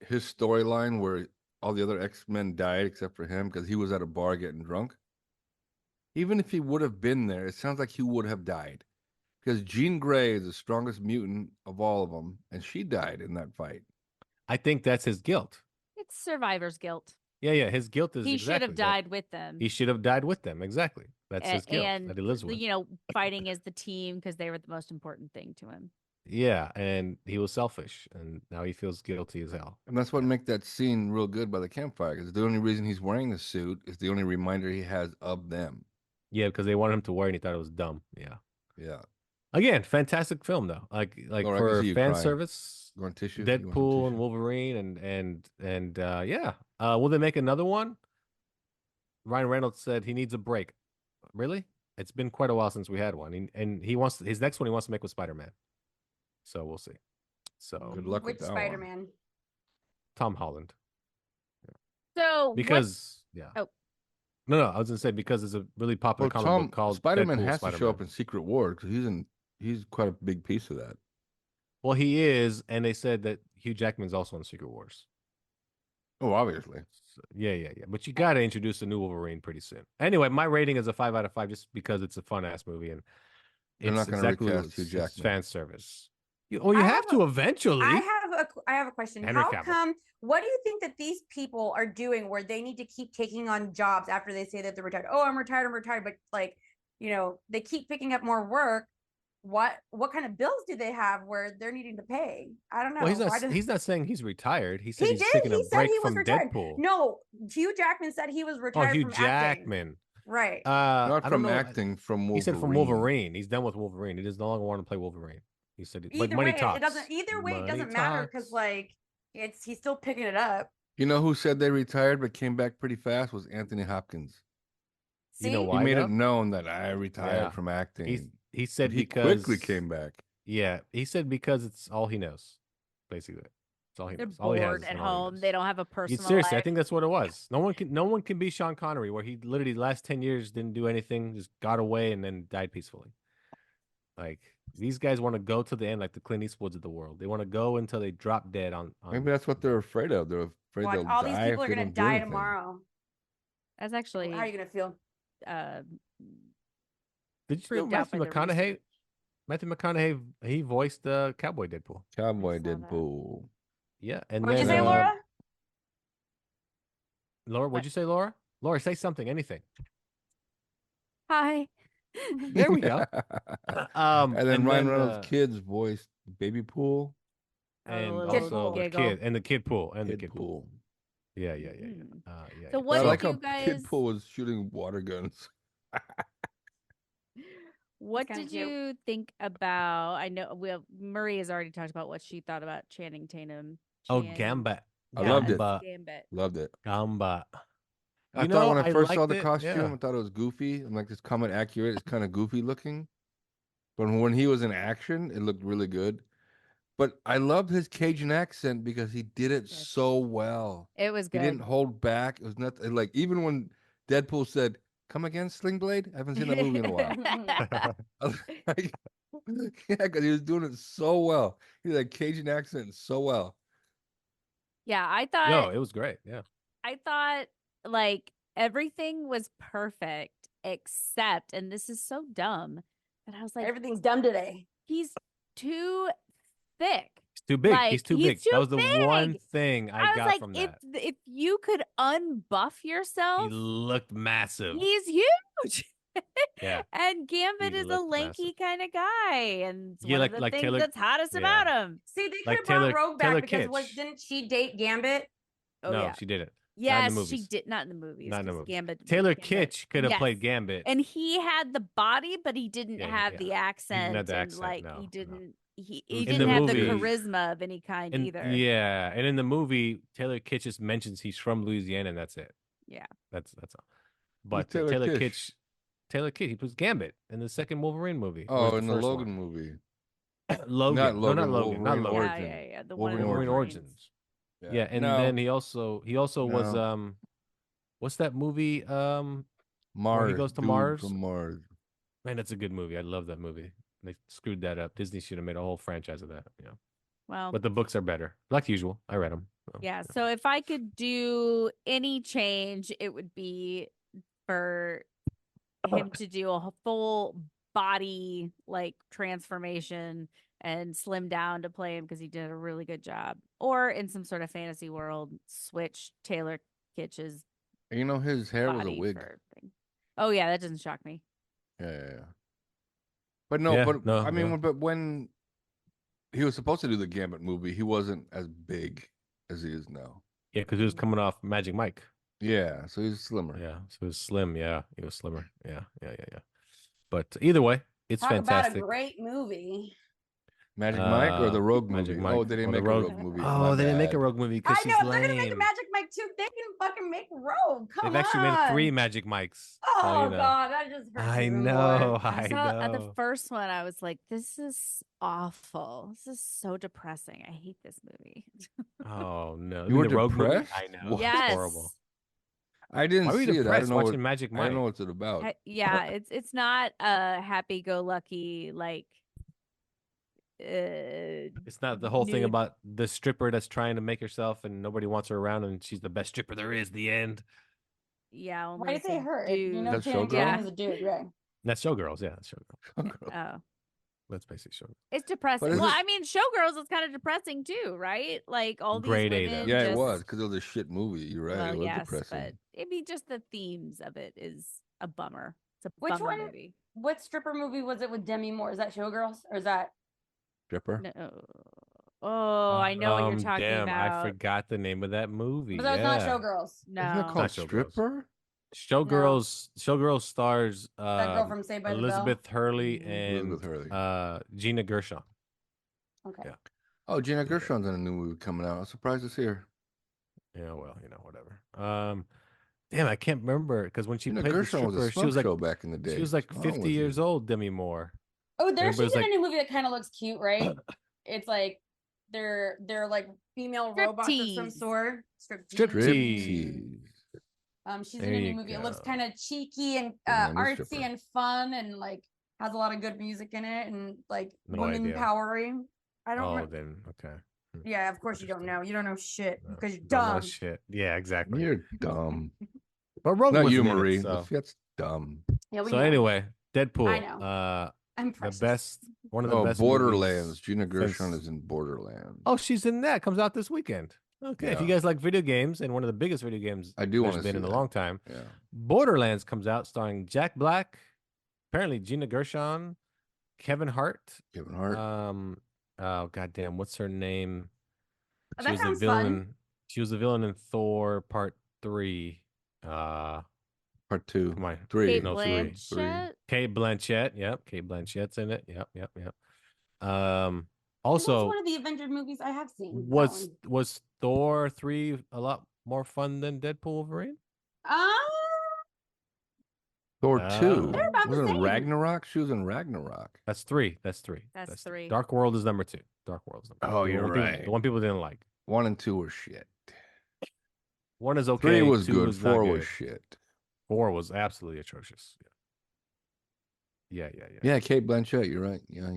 S5: his storyline where all the other X-Men died except for him because he was at a bar getting drunk. Even if he would have been there, it sounds like he would have died because Jean Grey is the strongest mutant of all of them, and she died in that fight.
S3: I think that's his guilt.
S4: It's survivor's guilt.
S3: Yeah, his guilt is
S4: He should
S3: exactly
S4: have
S3: that.
S4: died with them.
S3: He should have died with them. Exactly. That's his guilt
S4: And
S3: that he lives with.
S4: fighting as the team because they were the most important thing to him.
S3: Yeah, and he was selfish, and now he feels guilty as hell.
S5: And that's what makes that scene real good by the campfire because the only reason he's wearing the suit is the only reminder he has of them.
S3: Yeah, because they wanted him to wear it and he thought it was dumb. Yeah.
S5: Yeah.
S3: Again, fantastic film though. Like
S5: Laura, I can
S3: for
S5: see you
S3: fan
S5: crying.
S3: service,
S5: You want tissue? You want some
S3: Deadpool and
S5: tissue?
S3: Wolverine and yeah. Will they make another one? Ryan Reynolds said he needs a break. Really? It's been quite a while since we had one, and he wants his next one. He wants to make with Spider-Man. So we'll see. So
S5: Good luck
S6: Which
S5: with that one.
S6: Spider-Man?
S3: Tom Holland.
S4: So
S3: Because yeah.
S4: Oh.
S3: No, I was gonna say because it's a really popular
S5: Well,
S3: comic book called
S5: Spider-Man
S3: Deadpool,
S5: has to show up in Secret War because he's quite a big piece of that.
S3: Well, he is, and they said that Hugh Jackman's also in Secret Wars.
S5: Oh, obviously.
S3: So, yeah. But you got to introduce a new Wolverine pretty soon. Anyway, my rating is a 5 out of 5 just because it's a fun ass movie and
S5: They're not going to recast Hugh
S3: it's
S5: Jackman.
S3: fan service. You have to eventually.
S6: I have a question.
S3: Henry
S6: How
S3: Cavill.
S6: come? What do you think that these people are doing where they need to keep taking on jobs after they say that they're retired? Oh, I'm retired, but like, they keep picking up more work. What kind of bills do they have where they're needing to pay? I don't know.
S3: Well, he's not saying he's retired. He said
S6: He
S3: he's
S6: did.
S3: taking
S6: He
S3: a
S6: said
S3: break
S6: he was
S3: from
S6: retired.
S3: Deadpool.
S6: No, Hugh Jackman said he was
S3: Oh,
S6: retired
S3: Hugh
S6: from acting.
S3: Jackman.
S6: Right.
S5: Not
S3: I don't
S5: from
S3: know.
S5: acting, from Wolverine.
S3: He said from Wolverine. He's done with Wolverine. He does no longer want to play Wolverine. He said, but
S6: Either
S3: money
S6: way,
S3: talks.
S6: it doesn't. Either way, it
S3: Money
S6: doesn't matter because
S3: talks.
S6: he's still picking it up.
S5: You know who said they retired but came back pretty fast was Anthony Hopkins.
S6: See?
S3: You know
S5: He
S3: why?
S5: made
S3: though?
S5: it known that I retired
S3: Yeah.
S5: from acting.
S3: He said
S5: But he
S3: because
S5: quickly came back.
S3: Yeah, he said because it's all he knows, basically. It's all he
S4: they're
S3: knows. All he has
S4: bored
S3: is
S4: at
S3: all he
S4: home.
S3: knows.
S4: They don't have a personal
S3: Seriously, I
S4: life.
S3: think that's what it was. No one can be Sean Connery, where he literally the last 10 years didn't do anything, just got away and then died peacefully. Like these guys want to go to the end, like the Clint Eastwoods of the world. They want to go until they drop dead on
S5: Maybe that's what they're afraid of. They're afraid
S6: Watch,
S5: they'll
S6: all
S5: die
S6: these
S5: if
S6: people are
S5: they
S6: gonna
S5: don't do
S6: die
S5: anything.
S6: tomorrow.
S4: That's actually
S6: How are you gonna feel?
S3: Did you know
S4: Freaked out
S3: Matthew
S4: by the
S3: McConaughey?
S4: research.
S3: Matthew McConaughey, he voiced Cowboy Deadpool.
S5: Cowboy
S4: I saw that.
S5: Deadpool.
S3: Yeah, and
S6: What'd
S3: then
S6: you say, Laura?
S3: Laura, what'd you say, Laura? Laura, say something, anything.
S4: Hi.
S3: There we go.
S5: And then Ryan
S3: then,
S5: Reynolds' kids voiced Baby Pool.
S3: and
S4: little
S3: also the
S4: giggle.
S3: kid and the kid pool and the
S5: Kid
S3: kid pool.
S5: Pool.
S3: Yeah.
S4: Mm.
S3: Yeah.
S4: So
S3: yeah.
S4: what
S5: I
S4: did
S5: like
S4: you
S5: how
S4: guys?
S5: Kid Pool was shooting water guns.
S4: What
S6: kinda
S4: did
S6: cute.
S4: you think about? I know Marie has already talked about what she thought about Channing Tatum.
S3: Oh, Gambit.
S5: I loved it.
S4: Gambit.
S5: Loved it.
S3: Gambit.
S5: I thought when I first saw
S3: liked
S5: the
S3: it,
S5: costume,
S3: yeah.
S5: I thought it was goofy. I'm like, it's comic accurate. It's kind of goofy looking. But when he was in action, it looked really good. But I loved his Cajun accent because he did it
S4: Yes.
S5: so well.
S4: It was
S5: He
S4: good.
S5: didn't hold back. It was nothing like even when Deadpool said, "Come again, Sling Blade." I haven't seen that movie in a while. I was like, yeah, because he was doing it so well. He had that Cajun accent so well.
S4: Yeah, I thought.
S3: No, it was great. Yeah.
S4: I thought like everything was perfect except, and this is so dumb, but I was like,
S6: Everything's dumb today.
S4: he's too thick.
S3: He's too big.
S4: Like,
S3: he's too
S4: he's
S3: big.
S4: too
S3: that was the one
S4: big.
S3: thing I
S4: was
S3: got
S4: like,
S3: from
S4: if
S3: that.
S4: if you could unbuff
S3: He
S4: yourself,
S3: looked massive.
S4: he's huge.
S3: Yeah.
S4: And Gambit
S3: He
S4: is a
S3: looked
S4: lanky
S3: massive.
S4: kind of guy, and it's
S3: Yeah,
S4: one
S3: like-
S4: of the
S3: like
S4: things
S3: Taylor-
S4: that's hottest
S3: yeah.
S4: about him.
S6: See, they could
S3: Like
S6: have brought
S3: Taylor-
S6: Rogue back
S3: Taylor
S6: because
S3: Kitsch.
S6: didn't she date Gambit?
S4: Oh
S3: no,
S4: yeah.
S3: she didn't.
S4: Yes, she
S3: movies.
S4: did not in the movies.
S3: Not in the
S4: 'cause
S3: movies.
S4: Gambit.
S3: Taylor
S4: Gambit-
S3: Kitsch could have
S4: Yes.
S3: played Gambit.
S4: And he had the body, but he didn't
S3: Yeah,
S4: have the accent.
S3: the
S4: and
S3: accent,
S4: like
S3: no,
S4: he
S3: no.
S4: didn't he
S5: In
S4: didn't
S3: the
S4: have the
S3: movie-
S4: charisma of any kind either.
S3: Yeah, and in the movie, Taylor Kitsch just mentions he's from Louisiana, and that's it.
S4: Yeah.
S3: That's all. But
S5: Taylor
S3: Taylor
S5: Kitsch?
S3: Kitsch, he was Gambit in the second Wolverine movie.
S5: Oh, in the
S3: first
S5: Logan
S3: one.
S5: movie.
S3: Logan.
S5: Not
S3: No, not
S5: Logan,
S3: Logan. Not
S5: Wolverine
S3: Logan.
S5: Origin.
S4: Yeah. The
S5: Wolverine
S4: one
S3: Wolverine
S4: Origins.
S3: Origins. Yeah, and
S5: No,
S3: then he also was
S5: No.
S3: what's that movie?
S5: Mars.
S3: goes to
S5: Dude
S3: Mars.
S5: From Mars.
S3: Man, that's a good movie. I love that movie. They screwed that up. Disney should have made a whole franchise of that. Yeah,
S4: Well,
S3: but the books are better, like usual. I read them.
S4: yeah. So if I could do any change, it would be for him to do a full body like transformation and slim down to play him because he did a really good job. Or in some sort of fantasy world, switch Taylor Kitsch's
S5: You know, his hair was a
S4: body
S5: wig.
S4: for thing. Oh yeah, that doesn't shock me.
S5: Yeah. But no,
S3: Yeah,
S5: but
S3: no,
S5: I mean,
S3: yeah.
S5: but when he was supposed to do the Gambit movie, he wasn't as big as he is now.
S3: Yeah, because he was coming off Magic Mike.
S5: Yeah, so he's slimmer.
S3: Yeah, so he was slim. Yeah, he was slimmer. Yeah. But either way, it's
S6: Talk
S3: fantastic.
S6: about a great movie.
S5: Magic Mike or the Rogue
S3: Magic
S5: movie?
S3: Mike.
S5: Oh, they didn't
S3: Oh, the
S5: make
S3: Rogue.
S5: a Rogue movie.
S3: Oh,
S5: My
S3: they didn't make a
S5: bad.
S3: Rogue movie because
S6: I
S3: she's
S6: know they're gonna make a
S3: lame.
S6: Magic Mike too. They can fucking make Rogue. Come
S3: They've actually made 3
S6: on.
S3: Magic Mikes.
S6: Oh
S3: so you know.
S6: god, that just hurts
S3: I
S6: even
S3: know.
S6: more.
S3: I
S4: saw
S3: know.
S4: the first one, I was like, this is awful. This is so depressing. I hate this movie.
S3: Oh no!
S5: You were
S3: the Rogue movie?
S5: depressed?
S3: I know.
S5: What?
S3: It's
S4: Yes.
S3: horrible.
S5: I didn't
S3: Why were you
S5: see it. I
S3: depressed
S5: don't know.
S3: watching Magic
S5: I
S3: Mike?
S5: don't know what's it about.
S4: Yeah, it's not a happy-go-lucky like.
S3: It's not the whole thing
S4: nude-
S3: about the stripper that's trying to make herself and nobody wants her around and she's the best stripper there is. The end.
S4: Yeah,
S6: Why
S4: only
S6: do you
S4: it's
S6: say
S4: a
S6: her?
S4: dude.
S6: You know,
S5: That's
S6: Channing
S5: Showgirl?
S6: Tatum is a dude, right?
S3: That's Showgirls. Yeah, that's Showgirls.
S4: Oh,
S3: That's basically Showgirls.
S4: it's depressing.
S5: is
S4: Well,
S5: this-
S4: I mean, Showgirls is kind of depressing too, right? Like all these
S3: Grade A,
S4: women.
S3: though.
S5: Yeah,
S4: just,
S5: it was because it was a shit movie. You're right.
S4: Well,
S5: it was
S4: yes,
S5: depressing.
S4: but I mean, just the themes of it is a bummer. It's a
S6: Which
S4: bummer
S6: one?
S4: movie.
S6: What stripper movie was it with Demi Moore? Is that Showgirls or is that?
S5: Stripper.
S4: No. Oh, I know what you're talking
S3: damn,
S4: about.
S3: I forgot the name of that movie.
S6: But that was not
S3: yeah.
S6: Showgirls.
S5: Isn't
S4: No.
S5: it called
S3: Not Showgirls.
S5: Stripper?
S3: Showgirls stars
S6: That girl from Saved by the Bell.
S3: Elizabeth Hurley
S4: Mhm.
S3: and
S5: Elizabeth Hurley.
S3: Gina Gershon.
S6: Okay.
S3: Yeah.
S5: Oh, Gina Gershon's in a new movie coming out. I'm surprised to see her.
S3: Yeah, well, whatever. Damn, I can't remember because when she
S5: Gina
S3: played the
S5: Gershon was
S3: stripper,
S5: a
S3: she was
S5: smoke
S3: like
S5: show back in the day.
S3: she was like
S5: What's wrong
S3: 50
S5: with
S3: years
S5: you?
S3: old, Demi Moore.
S6: Oh, there she's
S3: Everybody's
S6: in
S3: like-
S6: a new movie that kind of looks cute, right? It's like they're like female robots of some
S4: Striptease.
S6: sort.
S3: Striptease.
S6: She's
S3: There
S6: in a new
S3: you
S6: movie. It looks
S3: go.
S6: kind of cheeky and
S5: Yeah, new
S6: artsy
S5: stripper.
S6: and fun and like has a lot of good music in it and like
S3: No
S6: women
S3: idea.
S6: empowering. I don't.
S3: Oh, then okay.
S6: Yeah, of course you don't know. You don't know shit
S3: No,
S6: because you're
S3: don't know
S6: dumb.
S3: shit. Yeah, exactly.
S5: You're dumb.
S3: But Rogue
S5: Not
S3: wasn't
S5: you,
S3: in it,
S5: Marie.
S3: so
S5: That's dumb.
S6: Yeah, we
S3: so
S6: know.
S3: anyway, Deadpool.
S6: I know. I'm
S3: The
S6: precious.
S3: best, one of the
S5: Oh,
S3: best.
S5: Borderlands.
S3: movies
S5: Gina Gershon
S3: since-
S5: is in Borderlands.
S3: Oh, she's in that. Comes out this weekend. Okay, if you
S5: Yeah.
S3: guys like video games, and one of the biggest video games
S5: I do
S3: there's
S5: wanna
S3: been
S5: see
S3: in a
S5: that.
S3: long time,
S5: Yeah.
S3: Borderlands comes out starring Jack Black, apparently Gina Gershon, Kevin Hart.
S5: Kevin Hart.
S3: Oh goddamn, what's her name?
S6: Oh,
S3: She
S6: that
S3: was the
S6: sounds
S3: villain.
S6: fun.
S3: She was the villain in Thor Part 3.
S5: Part 2.
S3: Come on,
S5: Three.
S4: Kate
S3: no, three.
S4: Blanchett.
S3: Kate Blanchett. Yep, Kate Blanchett's in it. Yep.
S6: That's
S3: Also,
S6: one of the Avengers movies I have seen. that
S3: was
S6: one.
S3: Thor 3 a lot more fun than Deadpool Wolverine?
S5: Thor
S3: Ah.
S5: 2.
S6: They're about the
S5: Wasn't
S6: same.
S5: Ragnarok? She was in Ragnarok.
S3: That's 3. That's 3.
S4: That's
S3: three.
S4: 3.
S3: Dark World is number 2. Dark World is number 2.
S5: Oh,
S3: The
S5: you're
S3: one people-
S5: right.
S3: the one people didn't like.
S5: 1 and 2 were shit.
S3: 1 is okay.
S5: 3 was
S3: 2
S5: good.
S3: was not
S5: 4
S3: good.
S5: was shit.
S3: 4 was absolutely atrocious. Yeah.
S5: Yeah, Kate Blanchett. You're right. Yeah.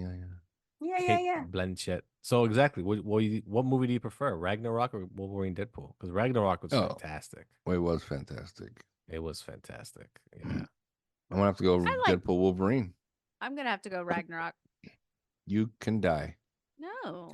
S6: Yeah,
S3: Kate Blanchett. So exactly, what movie do you prefer, Ragnarok or Wolverine Deadpool? Because Ragnarok was
S5: Oh.
S3: fantastic.
S5: Well, it was fantastic.
S3: It was fantastic. Yeah.
S5: I'm gonna have to go
S4: I like-
S5: Deadpool Wolverine.
S4: I'm gonna have to go Ragnarok.
S5: You can die.
S4: No.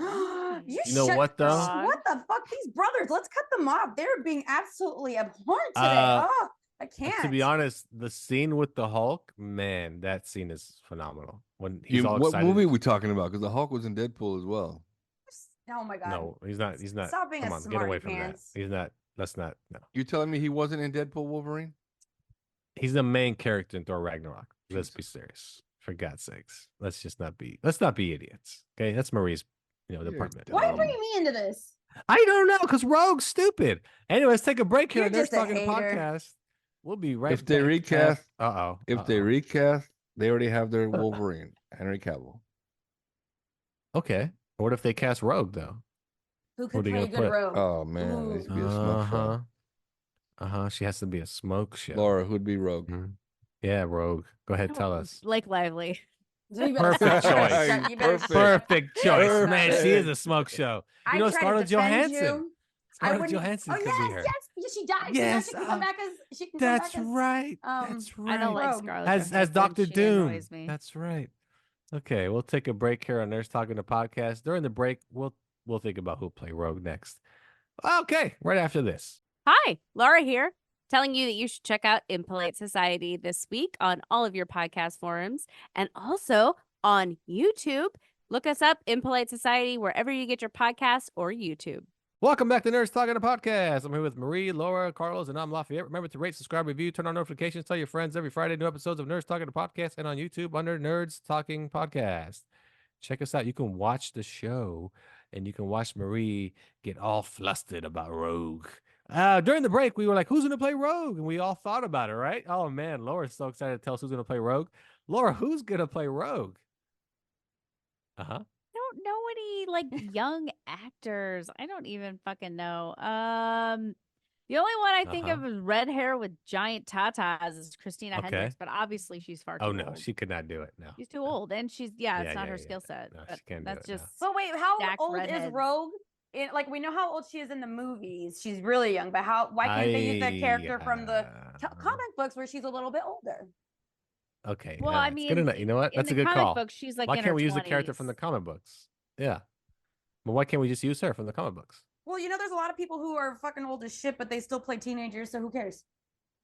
S6: You
S3: know
S6: shut-
S3: what, though?
S6: What the fuck? These brothers, let's cut them off. They're being absolutely abhorrent today.
S3: Uh,
S6: Oh, I can't.
S3: To be honest, the scene with the Hulk, man, that scene is phenomenal. When he's all
S5: What
S3: excited.
S5: movie are we talking about? Because the Hulk was in Deadpool as well.
S6: Oh my god.
S3: No, he's not. He's not.
S6: Stop being
S3: Come
S6: a
S3: on, get away
S6: smarty
S3: from
S6: pants.
S3: that. He's not. let's not. No,
S5: You telling me he wasn't in Deadpool Wolverine?
S3: he's the main character in Thor Ragnarok. Let's be
S5: Jesus.
S3: serious, for God's sakes. Let's not be idiots. Okay, that's Marie's, department.
S6: Why are you bringing me into this?
S3: I don't know, because Rogue's stupid. Anyway, let's take a break here.
S6: You're
S3: There's
S6: just a
S3: talking
S6: hater.
S3: podcast. We'll be right
S5: If they
S3: back.
S5: recast,
S3: If
S5: they recast, they already have their Wolverine, Henry Cavill.
S3: Okay. What if they cast Rogue though?
S6: Who
S3: Who
S6: could
S3: are you
S6: play a
S3: gonna
S6: good
S3: put?
S6: rogue?
S5: Oh man, it needs to be a smoke show.
S3: She has to be a smoke show.
S5: Laura, who'd be Rogue?
S3: Mhm. Yeah, Rogue. Go ahead, tell us.
S4: Blake Lively.
S6: So you better
S3: Perfect
S6: shut-
S3: choice.
S6: shut- you better
S5: Perfect.
S6: shut-
S3: Perfect choice, man. She is a smoke show.
S6: I
S3: You know,
S6: try to
S3: Scarlett
S6: defend
S3: Johansson.
S6: you. I
S3: Scarlett
S6: wouldn't.
S3: Johansson
S6: Oh
S3: could
S6: yes,
S3: be her.
S6: yes. She died.
S3: Yes,
S6: She can come back as. She can
S3: That's
S6: come back
S3: right.
S6: as.
S3: That's right.
S4: I don't like
S6: Rogue.
S4: Scarlett
S3: As
S4: Johansson.
S3: Doctor
S4: She
S3: Doom.
S4: annoys me.
S3: That's right. Okay, we'll take a break here on Nurse Talking the Podcast. During the break, we'll think about who'll play Rogue next. Okay, right after this.
S4: Hi, Laura here, telling you that you should check out Impolite Society this week on all of your podcast forums and also on YouTube. Look us up, Impolite Society, wherever you get your podcasts or YouTube.
S3: Welcome back to Nerds Talking the Podcast. I'm here with Marie, Laura, Carlos, and I'm Lafayette. Remember to rate, subscribe, review, turn on notifications, tell your friends every Friday, new episodes of Nerds Talking the Podcast and on YouTube under Nerds Talking Podcast. Check us out. You can watch the show and you can watch Marie get all flustered about Rogue. During the break, we were like, who's going to play Rogue? And we all thought about it, right? Oh, man. Laura's so excited to tell us who's going to play Rogue. Laura, who's going to play Rogue? Uh-huh.
S4: I don't know any like young actors. I don't even fucking know. The only one I think of is red hair with giant tatas is Christina Hendricks, but obviously she's far too
S3: Oh, no,
S4: old.
S3: she could not do it. No.
S4: She's too old, and she's it's not her skill set.
S3: No,
S4: but
S3: she can't do
S4: that's
S3: it, no.
S4: just
S6: But wait, how
S4: stacked
S6: old is
S4: redheads.
S6: Rogue? Like we know how old she is in the movies. She's really young, but why can't they use that character from the comic books where she's a little bit older?
S3: Okay.
S4: Well, I mean,
S3: good enough. You know what?
S4: in
S3: That's
S4: the
S3: a good
S4: comic
S3: call.
S4: books, she's like
S3: why
S4: in
S3: can't
S4: her
S3: we use the character from
S4: 20s.
S3: the comic books? Yeah. But why can't we just use her from the comic books?
S6: Well, there's a lot of people who are fucking old as shit, but they still play teenagers, so who cares?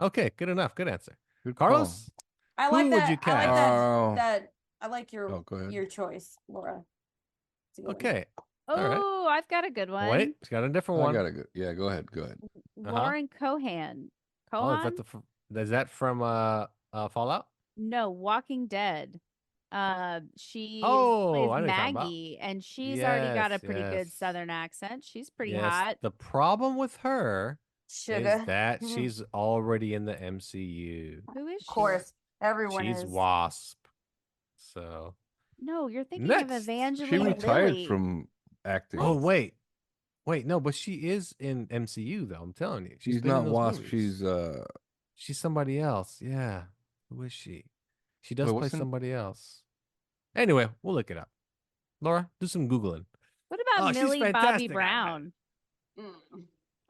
S3: Okay, good enough. Good answer.
S5: Good
S3: Carlos?
S6: I
S3: Who
S6: like
S3: would
S6: that.
S3: you
S6: I like
S3: cast?
S6: that. I like
S5: go ahead.
S6: your choice, Laura. It's a good one.
S3: Okay.
S4: Oh,
S3: All right.
S4: I've got a good one.
S3: Wait, she's got a different
S5: I
S3: one.
S5: got a good. Yeah, go ahead. Go ahead.
S4: Lauren Cohan.
S3: Oh,
S4: Cohan?
S3: is that from Fallout?
S4: No, Walking Dead. She
S3: Oh,
S4: plays
S3: I know what you're talking about.
S4: Maggie, and she's already got a
S3: Yes,
S4: pretty good
S3: yes.
S4: Southern accent. She's pretty
S3: Yes.
S4: hot.
S3: The problem with her
S6: Sugar.
S3: is that
S6: Mhm.
S3: she's already in the MCU.
S4: Who is she?
S6: Of course, everyone
S3: She's
S6: is.
S3: Wasp. So.
S4: No, you're thinking
S3: Next.
S4: of Evangeline
S5: She retired
S4: Lilly.
S5: from acting.
S3: Oh wait, no, but she is in MCU though. I'm telling you,
S5: she's
S3: been in
S5: not
S3: those
S5: Wasp.
S3: movies. She's somebody else. Yeah, who is she? She does
S5: Wait,
S3: play
S5: what's her-
S3: somebody else. Anyway, we'll look it up. Laura, do some googling.
S4: What about
S3: Oh, she's
S4: Millie Bobby
S3: fantastic.
S4: Brown?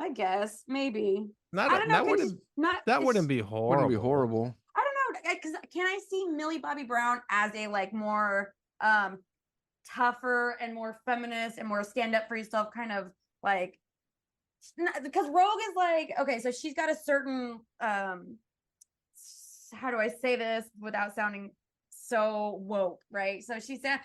S6: I guess maybe.
S3: Not
S6: I don't know.
S3: that wouldn't
S6: Not
S3: be horrible.
S5: Wouldn't be horrible.
S6: I don't know, because can I see Millie Bobby Brown as a like more tougher and more feminist and more stand up for yourself kind of like, because Rogue is like, okay, so she's got a certain how do I say this without sounding so woke, right? So she's a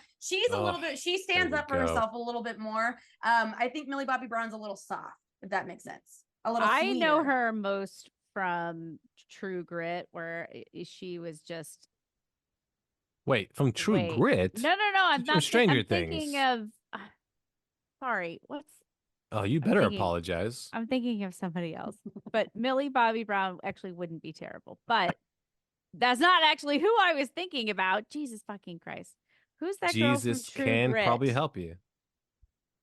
S6: little bit, she stands
S3: we
S6: up for
S3: go.
S6: herself a little bit more. I think Millie Bobby Brown's a little soft, if that makes sense. A little
S4: I know
S6: sweeter.
S4: her most from True Grit, where she was just
S3: Wait, from True
S4: Wait.
S3: Grit?
S4: no. I'm
S3: She's from
S4: not.
S3: Stranger
S4: I'm thinking
S3: Things.
S4: of. Sorry,
S3: Oh, you better
S4: thinking-
S3: apologize.
S4: I'm thinking of somebody else. But Millie Bobby Brown actually wouldn't be terrible. But that's not actually who I was thinking about. Jesus fucking Christ. Who's that girl from
S3: Jesus
S4: True
S3: can
S4: Grit?
S3: probably help you.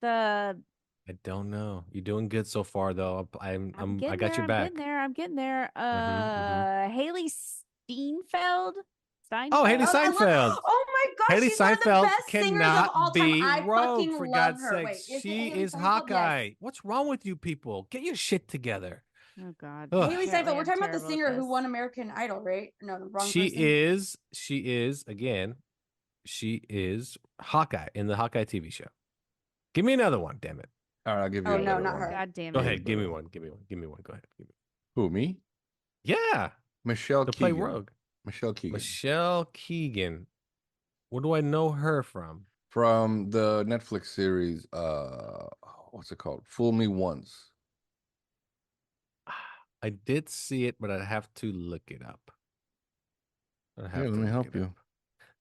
S4: The
S3: I don't know. You're doing good so far, though. I
S4: getting
S3: got your
S4: there,
S3: back.
S4: I'm getting there. Haley Steinfeld.
S3: Oh, Haley
S6: I love-
S3: Seinfeld.
S6: oh my gosh,
S3: Haley
S6: she's one of the
S3: Seinfeld
S6: best singers of all
S3: cannot
S6: time.
S3: be
S6: I
S3: Rogue,
S6: fucking
S3: for
S6: love
S3: God's
S6: her.
S3: sake.
S6: Wait, is it
S3: She
S6: Haley
S3: is
S6: Seinfeld?
S3: Hawkeye.
S6: Yes.
S3: What's wrong with you people? Get your shit together.
S4: Oh God.
S3: Ugh.
S6: Haley
S4: Apparently
S6: Seinfeld. We're
S4: I'm
S6: talking about the
S4: terrible at
S6: singer who
S4: this.
S6: won American Idol, right? No, the wrong
S3: She
S6: person.
S3: is again. She is Hawkeye in the Hawkeye TV show. Give me another one, damn it.
S5: All right, I'll give you.
S6: Oh,
S5: a
S6: no,
S5: better
S6: not
S5: one.
S6: her.
S4: God damn it.
S3: Go ahead, give me one. Give me one. Go ahead. Give me.
S5: Who, me?
S3: Yeah,
S5: Michelle
S3: to play
S5: Keegan.
S3: Rogue.
S5: Michelle Keegan.
S3: Michelle Keegan. Where do I know her from?
S5: From the Netflix series, what's it called? Fool Me Once.
S3: I did see it, but I have to look it up.
S5: Here, let me help you.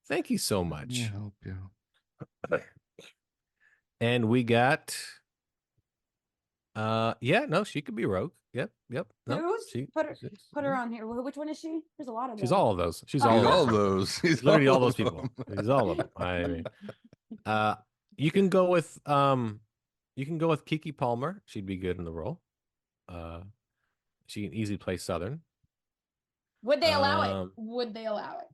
S3: Thank you so
S5: Let
S3: much.
S5: me help you.
S3: And we got yeah, no, she could be Rogue. Yep. No,
S6: Who's
S3: she
S6: put her on here? Which one is she? There's a lot of them.
S3: She's all of those. She's
S6: Oh.
S3: all
S5: He's
S3: of
S5: all
S3: those.
S5: those. He's
S3: Literally all
S5: of
S3: those people.
S5: them.
S3: He's all of them. I mean, you can go with Kiki Palmer. She'd be good in the role. She can easily play Southern.
S6: Would they allow it? Would they allow it?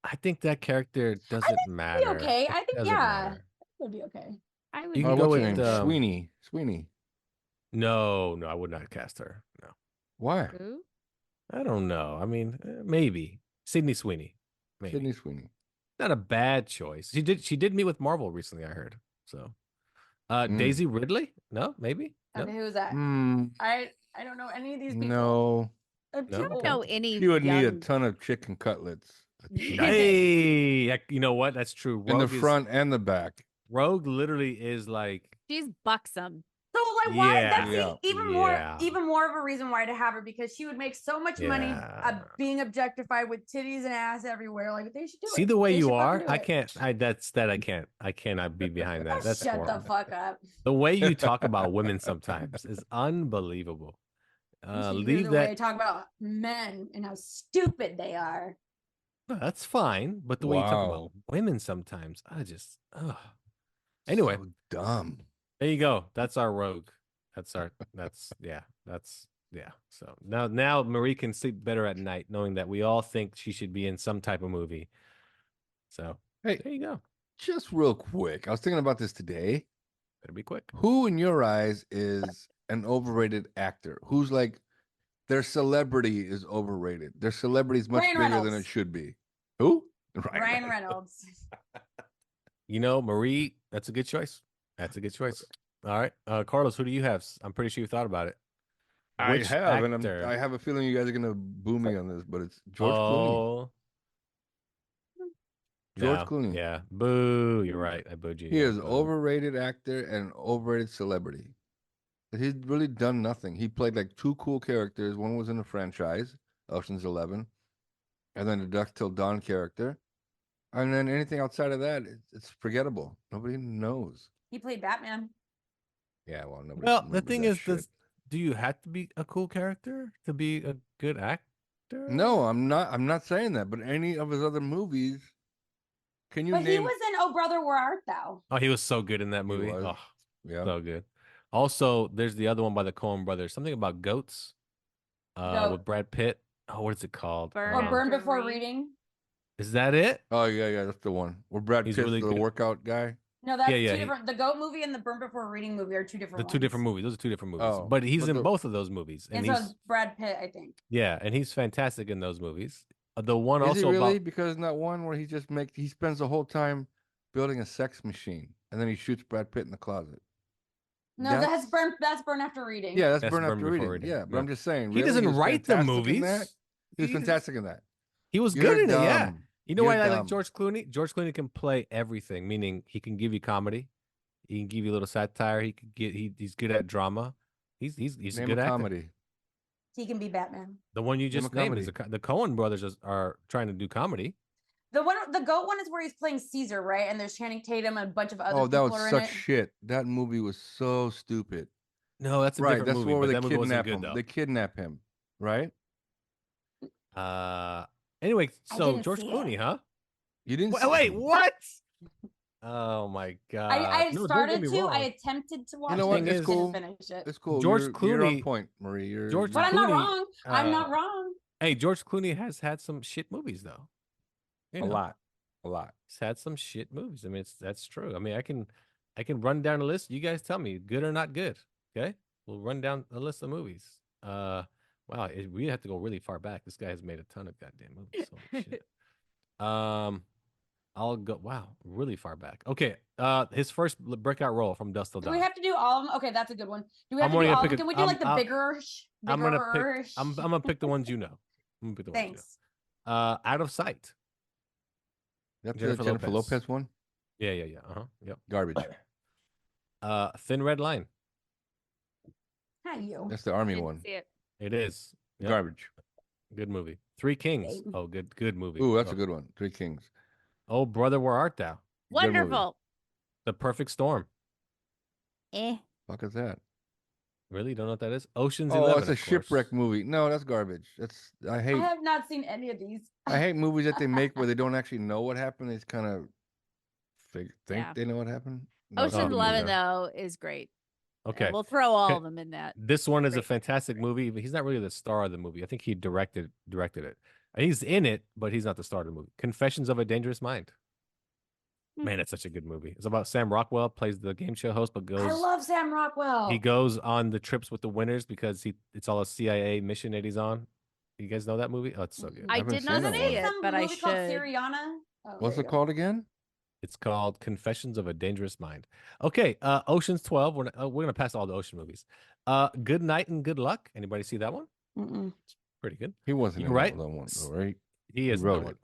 S3: I think that character doesn't matter.
S6: Be okay.
S3: It
S6: I think
S3: doesn't
S6: yeah,
S3: matter.
S6: it would be okay.
S4: I would.
S3: You can
S5: Oh,
S3: go
S5: what's her
S3: with
S5: name? Sweeney.
S3: No, I would not cast her. No,
S5: Why?
S4: Who?
S3: I don't know. I mean, maybe Sydney Sweeney. Maybe.
S5: Sydney Sweeney.
S3: Not a bad choice. She did meet with Marvel recently, I heard. So, Daisy Ridley? No, maybe. No.
S6: Okay, who's that?
S5: Mm,
S6: I don't know any of these people.
S5: no.
S4: I don't know any.
S5: She would need a
S4: young-
S5: ton of chicken cutlets.
S3: Hey, you know what? That's true.
S5: In the front and the back.
S3: Rogue literally is like
S4: She's buxom.
S6: So like why
S3: Yeah.
S6: that's
S5: Yeah.
S6: even more of a reason why to have her, because she would make so much money
S3: Yeah.
S6: being objectified with titties and ass everywhere. Like they should do it.
S3: see the way
S6: They
S3: you
S6: should fucking
S3: are.
S6: do
S3: I
S6: it.
S3: can't. I cannot be behind that. That's
S6: Shut
S3: horrible.
S6: the fuck up.
S3: The way you talk about women sometimes is unbelievable.
S6: You should hear
S3: Leave
S6: the way I
S3: that.
S6: talk about men and how stupid they are.
S3: No, that's fine, but the way you talk about
S5: Wow.
S3: women sometimes, I just. Ugh. Anyway,
S5: So dumb.
S3: there you go. That's our Rogue. That's yeah. So now Marie can sleep better at night, knowing that we all think she should be in some type of movie. So
S5: Hey,
S3: there you go.
S5: just real quick. I was thinking about this today.
S3: Better be quick.
S5: Who in your eyes is an overrated actor? Who's like their celebrity is overrated? Their celebrity is much
S6: Ryan
S5: bigger than
S6: Reynolds.
S5: it should be. Who?
S6: Ryan Reynolds.
S3: You know, Marie, that's a good choice. That's a good choice. All right. Carlos, who do you have? I'm pretty sure you thought about it.
S5: I
S3: Which
S5: have, and
S3: actor?
S5: I have a feeling you guys are gonna boo me on this, but it's George Clooney.
S3: Oh.
S5: George
S3: No,
S5: Clooney.
S3: Yeah. Boo. You're right. I booed you.
S5: He
S3: Yeah,
S5: is
S3: boo.
S5: overrated actor and overrated celebrity. He's really done nothing. He played like two cool characters. One was in a franchise, Ocean's 11, and then the Dusk Till Dawn character. And then anything outside of that, it's forgettable. Nobody knows.
S6: He played Batman.
S5: Yeah, well, nobody.
S3: Well, the
S5: remembers
S3: thing
S5: that
S3: is,
S5: shit.
S3: do you have to be a cool character to be a good actor?
S5: No, I'm not. I'm not saying that. But any of his other movies, can you
S6: But he
S5: name?
S6: was in Oh Brother, Where Art Thou?
S3: Oh, he was so good in that movie.
S5: was.
S3: Oh,
S5: Yeah.
S3: so good. Also, there's the other one by the Coen brothers. Something about goats.
S6: Goat.
S3: With Brad Pitt. Oh, what is it called?
S4: Burn.
S6: Or Burn
S4: After
S6: Before
S4: Read.
S6: Reading?
S3: Is that it?
S5: Oh yeah, that's the one. Where Brad
S3: He's
S5: Pitt's
S3: really
S5: the
S3: good.
S5: workout guy.
S6: No, that's
S3: Yeah,
S6: two
S3: he-
S6: different. The Goat movie and the Burn Before Reading movie are two different
S3: The
S6: ones.
S3: two different movies. Those are two different movies.
S5: Oh,
S3: but he's
S5: but
S3: in
S5: the-
S3: both of those movies,
S6: And
S3: and
S6: so
S3: he's
S6: is Brad Pitt, I think.
S3: yeah, and he's fantastic in those movies. The one
S5: Is
S3: also
S5: he really?
S3: about
S5: Because in that one where he spends the whole time building a sex machine, and then he shoots Brad Pitt in the closet.
S6: No, that's Burn. That's Burn After Reading.
S5: Yeah,
S3: That's
S5: that's Burn
S3: Burn
S5: After
S3: Before
S5: Reading.
S3: Reading.
S5: Yeah, but
S3: Yeah.
S5: I'm just saying.
S3: he
S5: really,
S3: doesn't
S5: was
S3: write the
S5: fantastic in
S3: movies.
S5: that. He was
S3: He-
S5: fantastic in that.
S3: He was
S5: You're
S3: good in it. Yeah.
S5: dumb.
S3: You know
S5: You're
S3: why I like
S5: dumb.
S3: George Clooney? George Clooney can play everything, meaning he can give you comedy, he can give you a little satire, he's good at drama. He's a
S5: Name
S3: good
S5: a
S3: actor.
S5: comedy.
S6: He can be Batman.
S3: The one you
S5: Name a
S3: just named is the Coen brothers are trying to do comedy.
S6: The Goat one is where he's playing Caesar, right? And there's Channing Tatum and a bunch of other
S5: Oh, that
S6: people
S5: was
S6: are in
S5: such
S6: it.
S5: shit. That movie was so stupid.
S3: No, that's a
S5: Right,
S3: different
S5: that's
S3: movie,
S5: where
S3: but
S5: they
S3: that movie wasn't
S5: kidnap
S3: good
S5: him.
S3: though.
S5: They kidnap him, right?
S3: Anyway,
S6: I
S3: so
S6: didn't
S3: George
S6: see
S3: Clooney,
S6: it.
S3: huh?
S5: You didn't.
S3: Wait, what? Oh my god!
S6: I
S3: No, don't get
S6: started
S3: me
S6: to.
S3: wrong.
S6: I attempted to watch
S5: know
S6: it.
S5: what?
S3: Thing
S6: Just
S3: is-
S6: didn't
S5: cool.
S6: finish it.
S5: It's cool.
S3: George
S5: You're on
S3: Clooney-
S5: point, Marie. You're
S3: George
S6: But I'm not
S3: Clooney,
S6: wrong. I'm
S3: uh,
S6: not wrong.
S3: Hey, George Clooney has had some shit movies though. You
S5: a
S3: know,
S5: lot, a lot.
S3: He's had some shit movies. I mean, that's true. I mean, I can run down a list. You guys tell me, good or not good. Okay, we'll run down a list of movies. Wow, we have to go really far back. This guy has made a ton of goddamn movies. Holy shit. I'll go. Wow, really far back. Okay, his first breakout role from Dust Till
S6: Do
S3: Dawn.
S6: we have to do all of them? Okay, that's a good one. Do we have
S3: I'm
S6: to
S3: only
S6: do
S3: gonna
S6: all of
S3: pick
S6: them?
S3: a-
S6: Can we do like the
S3: I'll-
S6: bigger?
S3: I'm gonna pick. I'm gonna pick the ones you know. I'm gonna pick the ones you
S6: Thanks.
S3: know. Out of Sight.
S5: That's
S3: Jennifer
S5: the Jennifer
S3: Lopez.
S5: Lopez one.
S3: Yeah. Yep.
S5: Garbage.
S3: Thin Red Line.
S6: Not you.
S5: That's the army
S4: Didn't
S5: one.
S4: see it.
S3: It is. Yep.
S5: Garbage.
S3: Good movie. Three Kings.
S6: Same.
S3: Oh, good movie.
S5: Ooh, that's
S3: Oh.
S5: a good one. Three Kings.
S3: Oh, brother, where art thou?
S5: Good movie.
S4: Wonderful.
S3: The Perfect Storm.
S4: Eh.
S5: Fuck is that?
S3: Really? Don't know what that is? Ocean's
S5: Oh,
S3: 11.
S5: it's a
S3: of course.
S5: shipwreck movie. No, that's garbage. I
S6: I
S5: hate
S6: have not seen any of these.
S5: I hate movies that they make where they don't actually know what happened. They just kind of think
S4: Yeah.
S5: they know what happened. No, it's a
S4: Ocean's
S5: good movie.
S4: 11 though is great. And
S3: Okay.
S4: we'll throw all
S3: Okay.
S4: of them in that.
S3: This one is a
S4: Great.
S3: fantastic movie, but he's not really the star of the movie. I think he directed it. He's in it, but he's not the star of the movie. Confessions of a Dangerous Mind.
S4: Hmm.
S3: Man, it's such a good movie. It's about Sam Rockwell, plays the game show host, but
S6: I
S3: goes
S6: love Sam Rockwell.
S3: he goes on the trips with the winners because it's all a CIA mission that he's on. You guys know that movie? Oh, it's so good.
S5: I
S4: I
S5: haven't
S4: did not
S5: seen that
S4: see
S5: one.
S4: it,
S6: Some
S4: but I
S6: movie called
S4: should.
S6: Syriana. Oh,
S5: What's
S6: there
S5: it
S6: you go.
S5: called again?
S3: It's called Confessions of a Dangerous Mind. Okay, Ocean's 12. We're gonna pass all the ocean movies. Good Night and Good Luck. Anybody see that one?
S6: Mm-mm.
S3: Pretty good.
S5: He wasn't
S3: You're
S5: in
S3: right.
S5: that one, though, right?
S3: He is in
S5: wrote
S3: that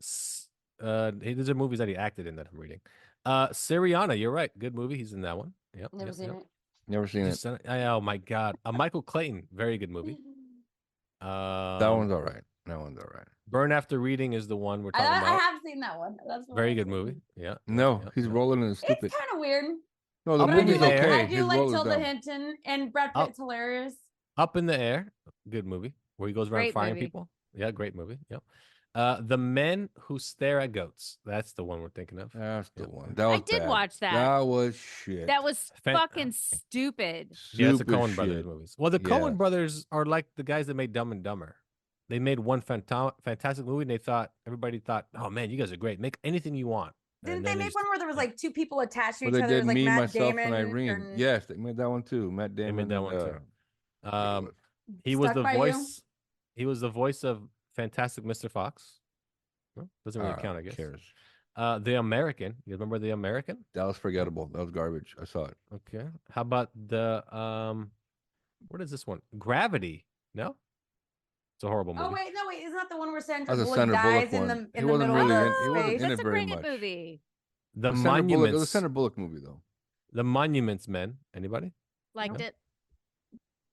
S3: one. These are movies that he acted in that I'm reading. Syriana, you're right. Good movie. He's in that one. Yep.
S6: Never seen it.
S5: Never seen it.
S3: Just sent it. Oh my god. Michael Clayton, very good movie.
S5: That one's all right. That one's all right.
S3: Burn After Reading is the one we're talking
S6: I
S3: about.
S6: have seen that one. That's
S3: Very good movie. Yeah.
S5: No,
S3: yeah,
S5: he's
S3: yeah.
S5: rolling in the
S6: It's
S5: stupid.
S6: kind of weird.
S5: No, the
S3: Up in
S5: movie's
S3: the air.
S5: okay.
S6: I do
S5: His
S6: like
S5: role is
S6: Tilda
S5: dumb.
S6: Hinton and Brad
S3: Up-
S6: Pitt's hilarious.
S3: Up in the Air, good movie where he goes around
S4: Great
S3: firing
S4: movie.
S3: people. Yeah, great movie. Yep. The Men Who Stare at Goats. That's the one we're thinking of.
S5: That's the
S3: Yep.
S5: one. That was
S4: I did
S5: bad.
S4: watch that.
S5: That was shit.
S4: That was
S3: Fan-
S4: fucking stupid.
S3: Yeah, it's the
S5: Super
S3: Coen Brothers
S5: shit.
S3: movies. Well, the
S5: Yeah.
S3: Coen Brothers are like the guys that made Dumb and Dumber. They made one fantastic movie, and everybody thought, "Oh man, you guys are great. Make anything you want."
S6: Didn't
S3: And
S6: they
S3: then
S6: make
S3: just-
S6: one where there was like two people attached to
S5: Well,
S6: each
S5: they
S6: other? It
S5: did
S6: was like
S5: Me,
S6: Matt
S5: Myself,
S6: Damon
S5: and Irene. Yes, they made that one too. Matt Damon.
S3: made that
S5: and,
S3: one too.
S5: I
S3: Um, he was
S6: Stuck
S3: the
S6: by You?
S3: voice. He was the voice of Fantastic Mr. Fox. Well, doesn't really count, I guess.
S5: Cares.
S3: The American. You remember The American?
S5: That was forgettable. That was garbage. I saw it.
S3: Okay. How about the what is this one? Gravity. No, it's a horrible movie.
S6: Oh wait, no wait, isn't that the one where Sandra
S5: That's a
S6: Bullock
S5: Sandra
S6: dies
S5: Bullock
S6: in
S5: one.
S6: the
S5: He
S6: in the
S5: wasn't
S6: middle
S5: really
S6: of
S5: in-
S6: the
S5: he wasn't
S6: space?
S5: in
S4: That's
S5: it
S4: a
S5: very
S4: great
S5: much.
S4: movie.
S3: The
S5: Sandra Bullock. It was a
S3: Monuments.
S5: Sandra Bullock movie though.
S3: The Monuments Men. Anybody?
S4: Liked
S3: No.
S4: it.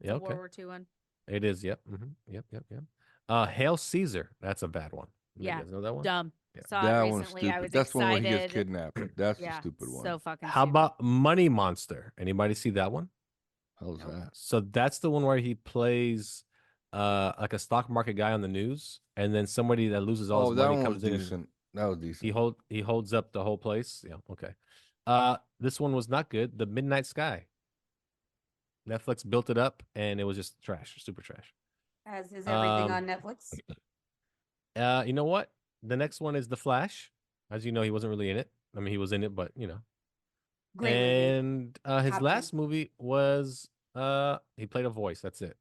S3: Yeah.
S4: The
S3: Okay.
S4: World War II one.
S3: It is. Yep. Yep. Hail Caesar. That's a bad one. You
S4: Yeah.
S3: guys know that one?
S4: Dumb.
S3: Yeah.
S4: Saw
S5: That
S4: it
S5: one's
S4: recently. I
S5: stupid.
S4: was
S5: That's the one where
S4: excited.
S5: he gets kidnapped. That's
S4: Yeah,
S5: the stupid one.
S4: so fucking
S3: How
S4: stupid.
S3: about Money Monster? Anybody see that one?
S5: How's that?
S3: So that's the one where he plays like a stock market guy on the news, and then somebody that loses all
S5: Oh,
S3: his
S5: that
S3: money
S5: one
S3: comes
S5: was
S3: in and
S5: decent. That was decent.
S3: he holds up the whole place. Yeah, okay. This one was not good. The Midnight Sky. Netflix built it up, and it was just trash, super trash.
S6: As is everything
S3: Um,
S6: on Netflix.
S3: You know what? The next one is The Flash. As you know, he wasn't really in it. I mean, he was in it, but you know.
S6: Great movie.
S3: And his
S6: Top
S3: last
S6: 10.
S3: movie was he played a voice. That's it.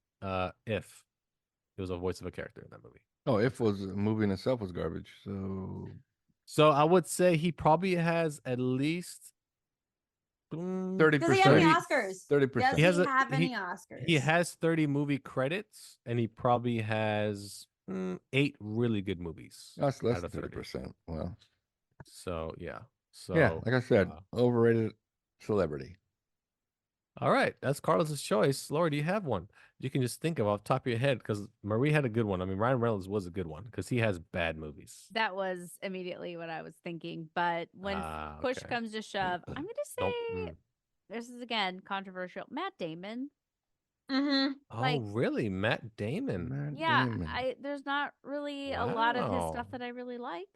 S3: If he was a voice of a character in that movie.
S5: Oh, If was a movie in itself was garbage.
S3: So I would say he probably has at least
S5: 30%.
S6: Does he have any
S3: 30
S6: Oscars?
S5: 30%.
S6: Does
S3: He
S6: he
S3: has a-
S6: have any
S3: he-
S6: Oscars?
S3: he has 30 movie credits, and he probably has 8 really good movies.
S5: That's less
S3: out
S5: than
S3: of 30.
S5: 30%. Well,
S3: So yeah. So
S5: yeah, like I said,
S3: uh,
S5: overrated celebrity.
S3: all right, that's Carlos's choice. Laura, do you have one you can just think of off the top of your head? Because Marie had a good one. I mean, Ryan Reynolds was a good one because he has bad movies.
S4: That was immediately what I was thinking. But when push
S3: Okay.
S4: comes to shove, I'm going to say
S3: Nope.
S4: this is again controversial. Matt Damon.
S6: Mm-hmm.
S3: Oh,
S4: like-
S3: really? Matt Damon.
S5: Matt
S4: Yeah,
S5: Damon.
S4: there's not really a lot of his
S3: Wow.
S4: stuff that I really like.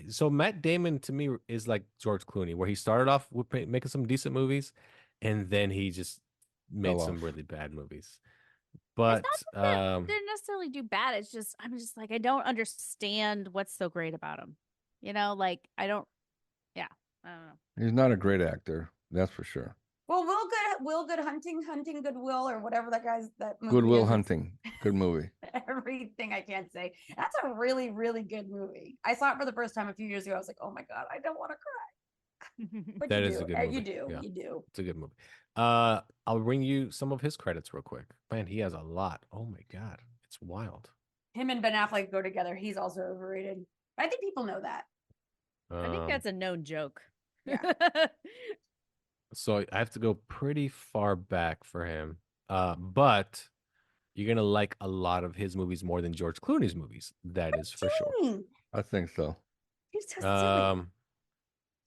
S3: So Matt Damon to me is like George Clooney, where he started off with making some decent movies, and then he just made
S5: Fell
S3: some
S5: off.
S3: really bad movies. But
S4: Didn't necessarily do bad. It's just I'm just like I don't understand what's so great about him. You know, like I don't know.
S5: He's not a great actor, that's for sure.
S6: Well, Will Good Hunting Goodwill, or whatever that movie
S5: Goodwill
S6: is. It's
S5: Hunting. Good movie.
S6: Everything I can't say. That's a really, really good movie. I saw it for the first time a few years ago. I was like, oh my God, I don't want to cry. But
S3: That
S6: you
S3: is
S6: do.
S3: a good
S6: You
S3: movie.
S6: do.
S3: Yeah.
S6: You do.
S3: it's a good movie. I'll bring you some of his credits real quick. Man, he has a lot. Oh my God, it's wild.
S6: Him and Ben Affleck go together. He's also overrated. I think people know that.
S4: I think that's a known joke.
S6: Yeah.
S3: So I have to go pretty far back for him. But you're gonna like a lot of his movies more than George Clooney's movies. That is for sure.
S6: Doing?
S5: I think so.
S6: You're so silly.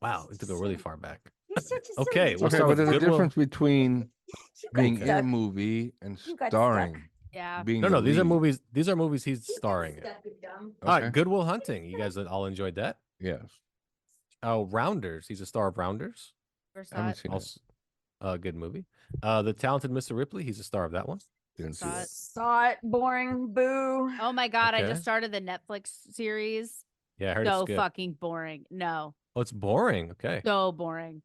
S3: Wow, it took a really far back.
S6: You're such a
S3: Okay,
S6: silly
S3: we'll
S5: Okay,
S3: start
S5: but
S3: with
S5: there's a
S3: Goodwill.
S5: difference between
S6: You got
S5: being in a
S6: stuck.
S5: movie and
S6: You got
S5: starring.
S4: Yeah.
S5: Being
S3: No,
S5: the
S3: no, these are
S5: lead.
S3: movies. These are movies he's
S6: You got
S3: starring in.
S6: stuck, you dumb.
S3: All right,
S5: Okay.
S3: Goodwill Hunting. You guys all enjoyed that.
S5: Yes.
S3: Oh, Rounders. He's a star of Rounders.
S4: First
S5: I haven't
S4: thought.
S5: seen it.
S3: Also, good movie. The Talented Mr. Ripley. He's a star of that one.
S5: Didn't see
S4: Saw
S5: that.
S4: it.
S6: Saw it. Boring. Boo.
S4: Oh my god, I
S3: Okay.
S4: just started the Netflix series.
S3: Yeah, I heard
S4: So
S3: it's good.
S4: fucking boring. No,
S3: Oh, it's boring. Okay.
S4: so boring.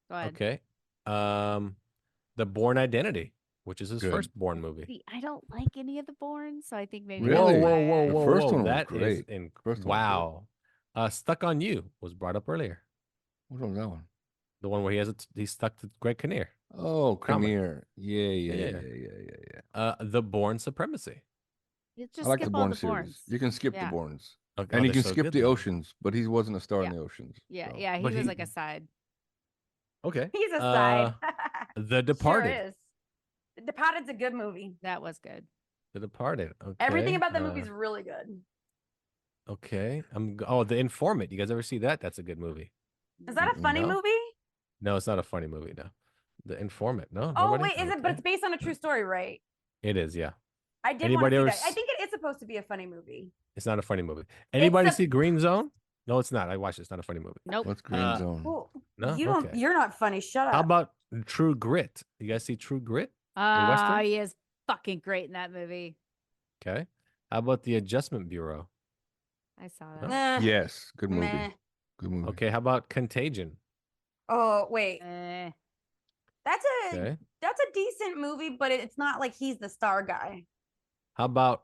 S4: Go ahead.
S3: Okay. The Bourne Identity, which is his
S5: Good.
S3: first Bourne movie.
S4: See, I don't like any of the Bournes, so I think maybe
S5: Really?
S4: that's
S3: Whoa,
S4: why
S3: whoa,
S4: I-
S3: whoa,
S5: The
S3: whoa,
S5: first
S3: whoa.
S5: one was
S3: That is
S5: great.
S3: in
S5: First one was good.
S3: wow. Stuck on You was brought up earlier.
S5: What was that one?
S3: The one where he's stuck to Greg Kinnear.
S5: Oh,
S3: Comic.
S5: Kinnear. Yeah.
S3: Yeah. The Bourne Supremacy.
S4: You
S5: I
S4: just
S5: like
S4: skip
S5: the
S4: all
S5: Bourne
S4: the
S5: series.
S4: Bournes.
S5: You can skip
S4: Yeah.
S5: the Bournes.
S3: Okay,
S5: And you
S3: they're
S5: can
S3: so
S5: skip
S3: good
S5: the
S3: then.
S5: Oceans, but he wasn't a star in
S4: Yeah.
S5: the Oceans.
S4: Yeah,
S5: so.
S4: yeah, he
S3: But
S4: was
S3: he-
S4: like a side.
S3: Okay.
S6: He's a side.
S3: The Departed.
S6: Sure is. The Departed's a good movie.
S4: That was good.
S3: The Departed. Okay.
S6: Everything about that movie is really good.
S3: Okay. The Informant. You guys ever see that? That's a good movie.
S6: Is that a funny
S3: No.
S6: movie?
S3: No, it's not a funny movie. No. The Informant. No.
S6: Oh
S3: nobody?
S6: wait, is it? But
S3: Okay.
S6: it's based on a true story, right?
S3: It is. Yeah.
S6: I did want to
S3: Anybody
S6: see
S3: ever
S6: that. I think it is supposed to be a funny movie.
S3: It's not a funny movie. Anybody
S6: a-
S3: see Green Zone? No, it's not. I watched it. It's not a funny movie.
S4: Nope.
S5: What's Green
S3: Uh,
S5: Zone?
S6: Well,
S3: No?
S6: you don't.
S3: Okay.
S6: You're not funny. Shut up.
S3: How about True Grit? You guys see True Grit? Western?
S4: He is fucking great in that movie.
S3: Okay. How about The Adjustment Bureau?
S4: I saw that.
S6: Nah,
S5: Yes. Good movie.
S6: meh.
S5: Good movie.
S3: Okay. How about Contagion?
S6: Oh wait,
S4: Eh.
S6: that's a
S3: Okay.
S6: decent movie, but it's not like he's the star guy.
S3: How about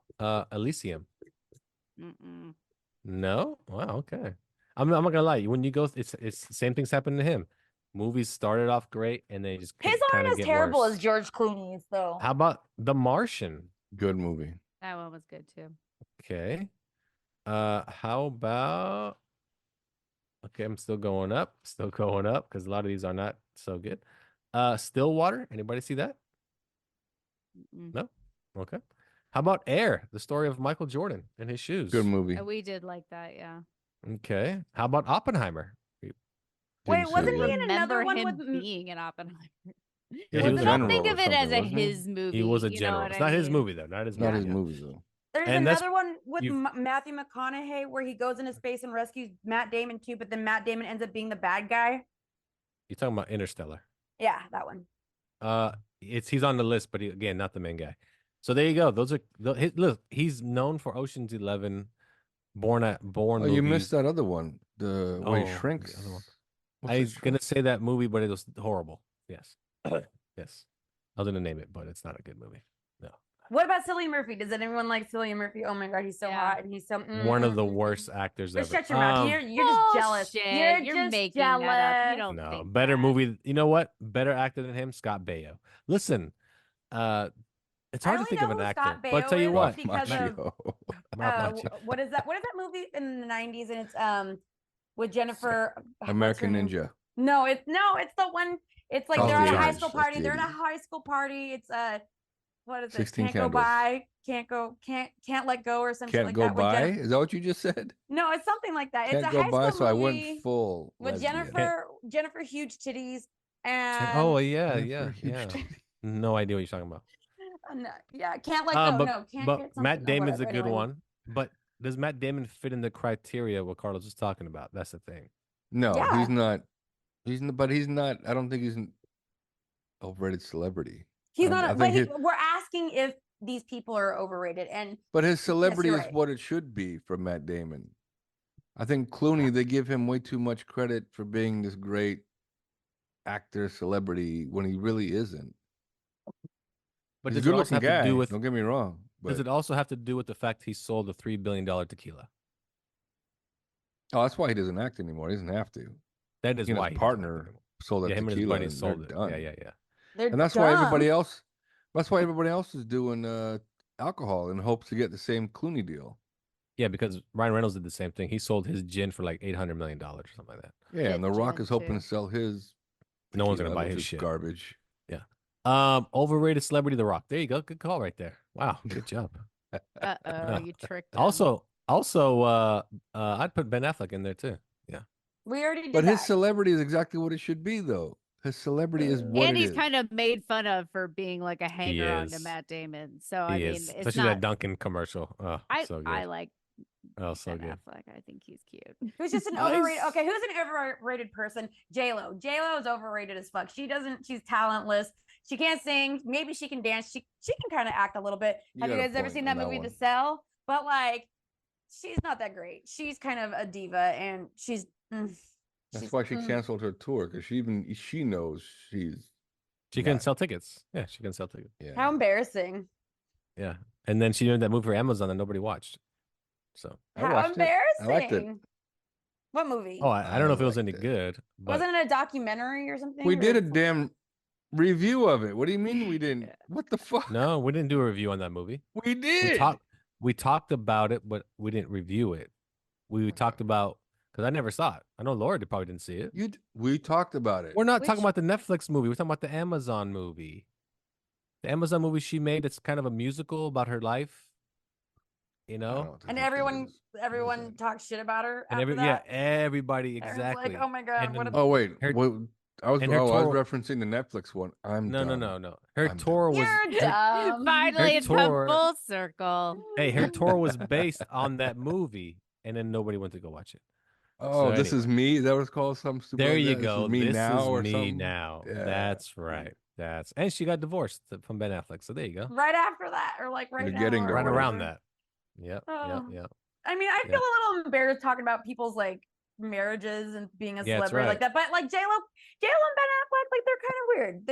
S3: Elysium?
S4: Mm-mm.
S3: No? Wow, okay. I'm not gonna lie. When you go, it's the same things happened to him. Movies started off great and they just
S6: His
S3: kind
S6: aren't
S3: of
S6: as
S3: get
S6: terrible
S3: worse.
S6: as George Clooney's, though.
S3: How about The Martian?
S5: Good movie.
S4: That one was good too.
S3: Okay. How about? Okay, I'm still going up because a lot of these are not so good. Stillwater. Anybody see that?
S4: Mm-mm.
S3: No. Okay. How about Air? The story of Michael Jordan and his shoes.
S5: Good movie.
S4: We did like that, yeah.
S3: Okay. How about Oppenheimer?
S6: Wait,
S5: Didn't see
S6: wasn't
S5: it
S6: he
S5: yet.
S6: in another
S4: Remember
S6: one
S4: him
S6: with?
S4: being an Oppenheimer.
S3: Yeah,
S5: He
S3: he
S5: was
S3: was
S5: a
S3: a
S4: Don't
S5: general
S4: think
S5: or
S4: of it as
S5: something,
S4: a
S5: wasn't he?
S4: his movie.
S3: He was a
S4: you know
S3: general.
S4: what
S3: It's
S4: I
S3: not his
S4: mean?
S3: movie though. Not his
S5: It's not
S3: movie.
S5: his movie though.
S6: There's
S3: And that's-
S6: another one with
S3: you've-
S6: Matthew McConaughey where he goes into space and rescues Matt Damon too, but then Matt Damon ends up being the bad guy.
S3: You're talking about Interstellar.
S6: Yeah, that one.
S3: He's on the list, but again, not the main guy. So there you go. Those are look. He's known for Ocean's 11, Born.
S5: Oh, you missed that other one. The
S3: Oh,
S5: way
S3: the
S5: shrinks.
S3: other one.
S5: What's
S3: I
S5: it
S3: was gonna say that movie, but it was horrible. Yes, yes. I was gonna name it, but it's not a good movie. No,
S6: What about Cillian Murphy? Does anyone like Cillian Murphy? Oh my god, he's so
S4: Yeah.
S6: hot and he's so
S3: one of the worst actors
S6: But
S3: ever.
S6: shut your mouth. You're just jealous.
S4: Bullshit.
S6: You're just
S4: making
S6: jealous.
S4: that up. You don't
S3: no
S4: think
S3: better
S4: that.
S3: movie. You know what? Better actor than him, Scott Baio. Listen, it's
S6: I
S3: hard to
S6: only
S3: think
S6: know
S3: of an
S6: who
S3: actor,
S6: Scott
S3: but I'll tell
S6: Baio
S3: you
S6: is
S3: what.
S6: because of-
S3: Not much.
S6: what is that? What is that movie in the 90s? And it's with Jennifer what's her
S5: American
S6: name?
S5: Ninja.
S6: No, it's the one. It's like
S5: Oh,
S6: they're at a
S5: the
S6: high
S5: 80s.
S6: school
S5: That's
S6: party.
S5: the
S6: They're in a
S5: 80s.
S6: high school party. It's what is it?
S5: 16
S6: Can't go
S5: Candles.
S6: by. Can't let go or something
S5: Can't
S6: like
S5: go
S6: that. with
S5: by.
S6: Jennifer-
S5: Is that what you just said?
S6: No, it's something like that.
S5: Can't
S6: it's a
S5: go
S6: high
S5: by.
S6: school
S5: So I
S6: movie
S5: went full
S6: with
S5: lesbian.
S6: Jennifer huge titties and
S3: Oh yeah,
S5: Jennifer
S3: yeah,
S5: Huge
S3: yeah.
S5: titties.
S3: No idea what you're talking about.
S6: no, yeah, can't let go.
S3: But
S6: No, can't
S3: but
S6: get something.
S3: Matt
S6: or
S3: Damon's a
S6: whatever.
S3: good
S6: Anyway.
S3: one. But does Matt Damon fit in the criteria what Carlos was talking about? That's the thing.
S5: No,
S6: Yeah.
S5: he's not. But he's not. I don't think he's an overrated celebrity.
S6: He's
S5: I
S6: not.
S5: think
S6: But we're asking if these people are overrated, and
S5: But his celebrity
S6: you're
S5: is
S6: right.
S5: what it should be for Matt Damon. I think Clooney, they give him way too much credit for being this great actor celebrity when he really isn't.
S3: But
S5: He's a
S3: does it
S5: good
S3: also
S5: looking
S3: have
S5: guy.
S3: to do with
S5: Don't get me wrong.
S3: does
S5: But
S3: it also have to do with the fact he sold a $3 billion tequila?
S5: oh, that's why he doesn't act anymore. He doesn't have to.
S3: That is
S5: He and
S3: why
S5: his
S3: he doesn't
S5: partner
S3: anymore.
S5: sold that
S3: Yeah, him and his
S5: tequila.
S3: buddy
S5: and
S3: sold
S5: they're
S3: it.
S5: done.
S3: Yeah, yeah, yeah.
S6: they're
S5: And that's why
S6: dumb.
S5: everybody else. That's why everybody else is doing alcohol in hopes to get the same Clooney deal.
S3: Yeah, because Ryan Reynolds did the same thing. He sold his gin for like $800 million or something like that.
S5: Yeah, and The
S4: Good
S5: Rock
S4: gin,
S5: is hoping
S4: too.
S5: to sell his.
S3: No one's gonna
S5: tequila,
S3: buy
S5: which
S3: his
S5: is
S3: shit.
S5: Garbage.
S3: Overrated celebrity, The Rock. There you go. Good call right there. Wow, good job.
S4: Uh-oh, you tricked him.
S3: Also, I'd put Ben Affleck in there too. Yeah.
S6: We already did
S5: But his
S6: that.
S5: celebrity is exactly what it should be, though. His celebrity is what
S4: and
S5: it
S4: he's
S5: is.
S4: kind of made fun of for being like a hanger on to
S3: is.
S4: Matt Damon. So I
S3: He
S4: mean,
S3: is.
S4: it's
S3: Especially
S4: not.
S3: that Duncan commercial. Oh, so good.
S4: I like
S3: Oh, so
S4: Ben
S3: good.
S4: Affleck. I think he's cute.
S6: Who's just an
S3: Nice.
S6: overrated? Okay, who's an overrated person? J-Lo. J-Lo is overrated as fuck. She's talentless. She can't sing. Maybe she can dance. She can kind of act a little bit. Have you
S5: got a
S6: guys ever
S5: point
S6: seen
S5: on
S6: that
S5: that
S6: movie,
S5: one.
S6: The Cell? But like, she's not that great. She's kind of a diva, and
S5: That's why she canceled her tour, because she knows she's
S3: She couldn't sell tickets. Yeah, she couldn't sell tickets.
S5: Yeah.
S6: How embarrassing!
S3: Yeah. And then she did that movie for Amazon that nobody watched. So
S5: I
S6: How
S5: watched it.
S6: embarrassing!
S5: I liked it.
S6: What movie?
S3: I don't know if it was
S5: liked
S3: any
S5: it.
S3: good, but
S6: Wasn't it a documentary or something?
S5: We
S6: Or
S5: did a
S6: something?
S5: damn review of it. What do you mean we didn't? What the fuck?
S3: no, we didn't do a review on that movie.
S5: We did.
S3: We talked about it, but we didn't review it. We talked about because I never saw it. I know Laura probably didn't see it.
S5: We talked about it.
S3: We're not
S6: Which-
S3: talking about the Netflix movie. We're talking about the Amazon movie. The Amazon movie she made. It's kind of a musical about her life. You
S5: I
S3: know,
S5: don't know what the
S6: And
S5: fuck it is.
S6: everyone talks shit about her.
S3: and
S6: after that.
S3: everybody
S6: Everyone's
S3: exactly.
S6: like, oh my god,
S3: And
S6: what?
S3: then-
S6: A
S5: Oh wait,
S3: Her-
S5: I was
S3: and her tour-
S5: referencing the Netflix one.
S3: No. Her
S5: I'm
S3: tour was
S6: You're dumb.
S4: Finally, it's come
S3: tour-
S4: full circle.
S3: hey, her tour was based on that movie, and then nobody went to go watch it.
S5: Oh,
S3: So
S5: this is
S3: anyway.
S5: me. That was called something stupid.
S3: There
S5: like
S3: you
S5: that?
S3: go.
S5: This is me
S3: This
S5: now
S3: is
S5: or
S3: me
S5: something.
S3: now.
S5: Yeah.
S3: That's right. And she got divorced from Ben Affleck. So there you go.
S6: Right after that, or like right
S5: You're
S6: now,
S5: getting
S6: or
S5: there,
S3: Right
S5: whatever.
S3: around that. Yep.
S6: Oh.
S3: Yep.
S6: I mean, I
S3: Yeah.
S6: feel a little embarrassed talking about people's like marriages and being a
S3: Yeah, that's
S6: celebrity like
S3: right.
S6: that. But like J-Lo and Ben Affleck, like they're kind of weird.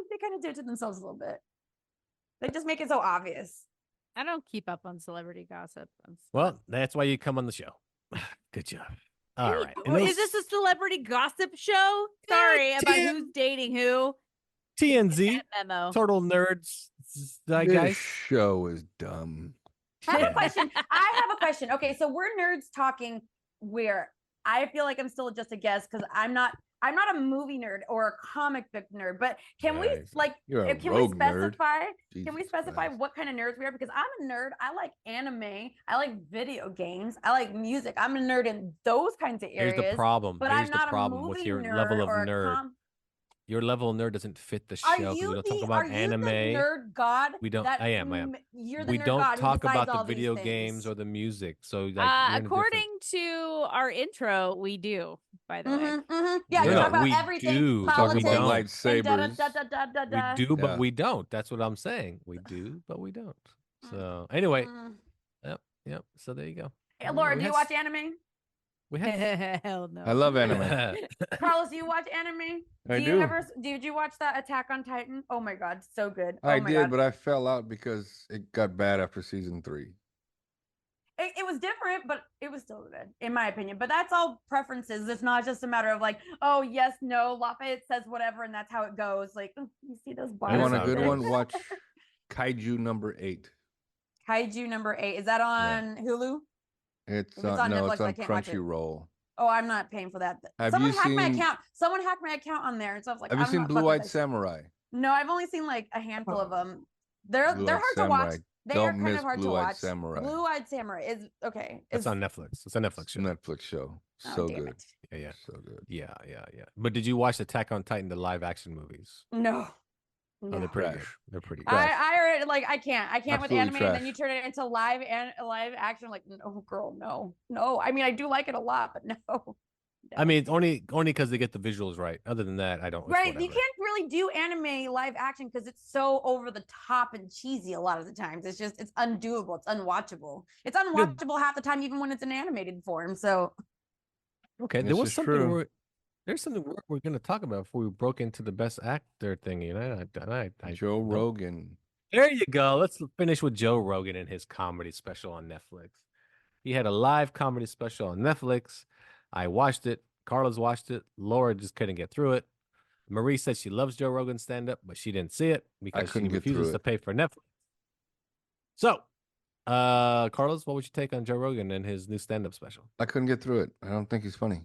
S6: They kind of do it to themselves a little bit. They just make it so obvious.
S4: I don't keep up on celebrity gossip.
S3: Well, that's why you come on the show. Good job. All right. And
S4: Is
S3: those
S4: this a celebrity gossip show? Sorry about
S3: Tim.
S4: who's dating who.
S3: TNZ,
S4: Memo.
S3: Total Nerds,
S5: This
S3: guys?
S5: show is dumb.
S6: I have
S3: Yeah.
S6: a question. I have a question. Okay, so we're nerds talking where I feel like I'm still just a guest because I'm not a movie nerd or a comic book nerd. But can we
S5: Nice.
S6: like
S5: You're a
S6: can we
S5: rogue nerd.
S6: specify? Can we
S5: Jesus
S6: specify
S5: Christ.
S6: what kind of nerds we are? Because I'm a nerd. I like anime. I like video games. I like music. I'm a nerd in those kinds of
S3: Here's
S6: areas.
S3: the problem.
S6: But
S3: Here's
S6: I'm
S3: the
S6: not
S3: problem
S6: a
S3: with
S6: movie
S3: your
S6: nerd
S3: level of
S6: or a
S3: nerd. Your level of nerd doesn't fit the show
S6: Are
S3: because
S6: you
S3: we don't talk
S6: the
S3: about
S6: are you
S3: anime.
S6: the nerd god?
S3: We don't-
S6: that
S3: I am.
S6: You're the
S3: We
S6: nerd
S3: don't
S6: god who
S3: talk
S6: decides
S3: about the
S6: all these
S3: video
S6: things.
S3: games or the music. So like, you're in a different-
S4: According to our intro, we do, by the way.
S6: Yeah, you
S5: No,
S6: talk about
S3: we
S6: everything.
S3: do, but
S6: Politics,
S3: we don't.
S6: and
S5: lightsabers.
S3: we do, but
S5: Yeah.
S3: we don't. That's what I'm saying. We do, but we don't. So anyway,
S6: Mm.
S3: yep. So there you go.
S6: Hey, Laura,
S3: We
S6: do you
S3: had-
S6: watch anime?
S3: We had
S4: Hell no.
S5: I love anime.
S6: Carlos, do you watch anime?
S5: I
S6: you
S5: do.
S6: Did you watch that Attack on Titan? Oh my god, so good.
S5: I
S6: Oh my
S5: did,
S6: god.
S5: but I fell out because it got bad after season 3.
S6: It was different, but it was still good, in my opinion. But that's all preferences. It's not just a matter of like, oh yes, no, Lafayette says whatever, and that's how it goes. Like, you see those
S5: You
S6: bars.
S5: want a
S3: not
S5: good
S3: good.
S5: one? Watch Kaiju number 8.
S6: Kaiju number 8. Is that on Hulu?
S5: It's
S6: If it's
S5: on,
S6: on
S5: no,
S6: Netflix,
S5: it's
S6: I
S5: on
S6: can't watch it.
S5: Crunchyroll.
S6: Oh, I'm not paying for that.
S5: Have
S6: Someone
S5: you
S6: hacked my
S5: seen-
S6: account. Someone hacked my account on there, and so I was like,
S5: Have you
S6: I'm
S5: seen
S6: not
S5: Blue
S6: fucking with
S5: Eyed
S6: this.
S5: Samurai?
S6: No, I've only seen like a handful of them. They're
S5: Blue-Eyed
S6: hard to watch.
S5: Samurai.
S6: They
S5: Don't
S6: are kind
S5: miss
S6: of hard to
S5: Blue-Eyed
S6: watch.
S5: Samurai.
S6: Blue-eyed Samurai is okay.
S3: That's
S6: is-
S3: on Netflix. It's a Netflix
S5: It's
S3: show.
S5: a Netflix show.
S6: Oh,
S5: So
S6: damn
S5: good.
S6: it.
S3: Yeah.
S5: So good.
S3: Yeah. But did you watch Attack on Titan, the live action movies?
S6: No.
S3: Oh,
S6: No.
S3: they're pretty good.
S5: Trash.
S3: They're pretty good.
S6: I already like I can't with
S5: Absolutely
S6: anime and then you
S5: trash.
S6: turn it into live action. Like, no, girl, no. I mean, I do like it a lot, but no.
S3: I mean, it's only because they get the visuals right. Other than that, I don't. it's
S6: Right, you
S3: whatever.
S6: can't really do anime live action because it's so over the top and cheesy a lot of the times. It's undoable. It's unwatchable. It's unwatchable half the time, even when it's in animated form. So
S3: Okay,
S5: This
S3: there was
S5: is
S3: something
S5: true.
S3: there's something we're going to talk about before we broke into the best actor thing. You know,
S5: Joe
S3: don't-
S5: Rogan.
S3: There you go. Let's finish with Joe Rogan and his comedy special on Netflix. He had a live comedy special on Netflix. I watched it. Carlos watched it. Laura just couldn't get through it. Marie said she loves Joe Rogan's stand-up, but she didn't see it because she
S5: couldn't get through
S3: refuses
S5: it.
S3: to pay for Netflix. So, Carlos, what would you take on Joe Rogan and his new stand-up special?
S5: I couldn't get through it. I don't think he's funny.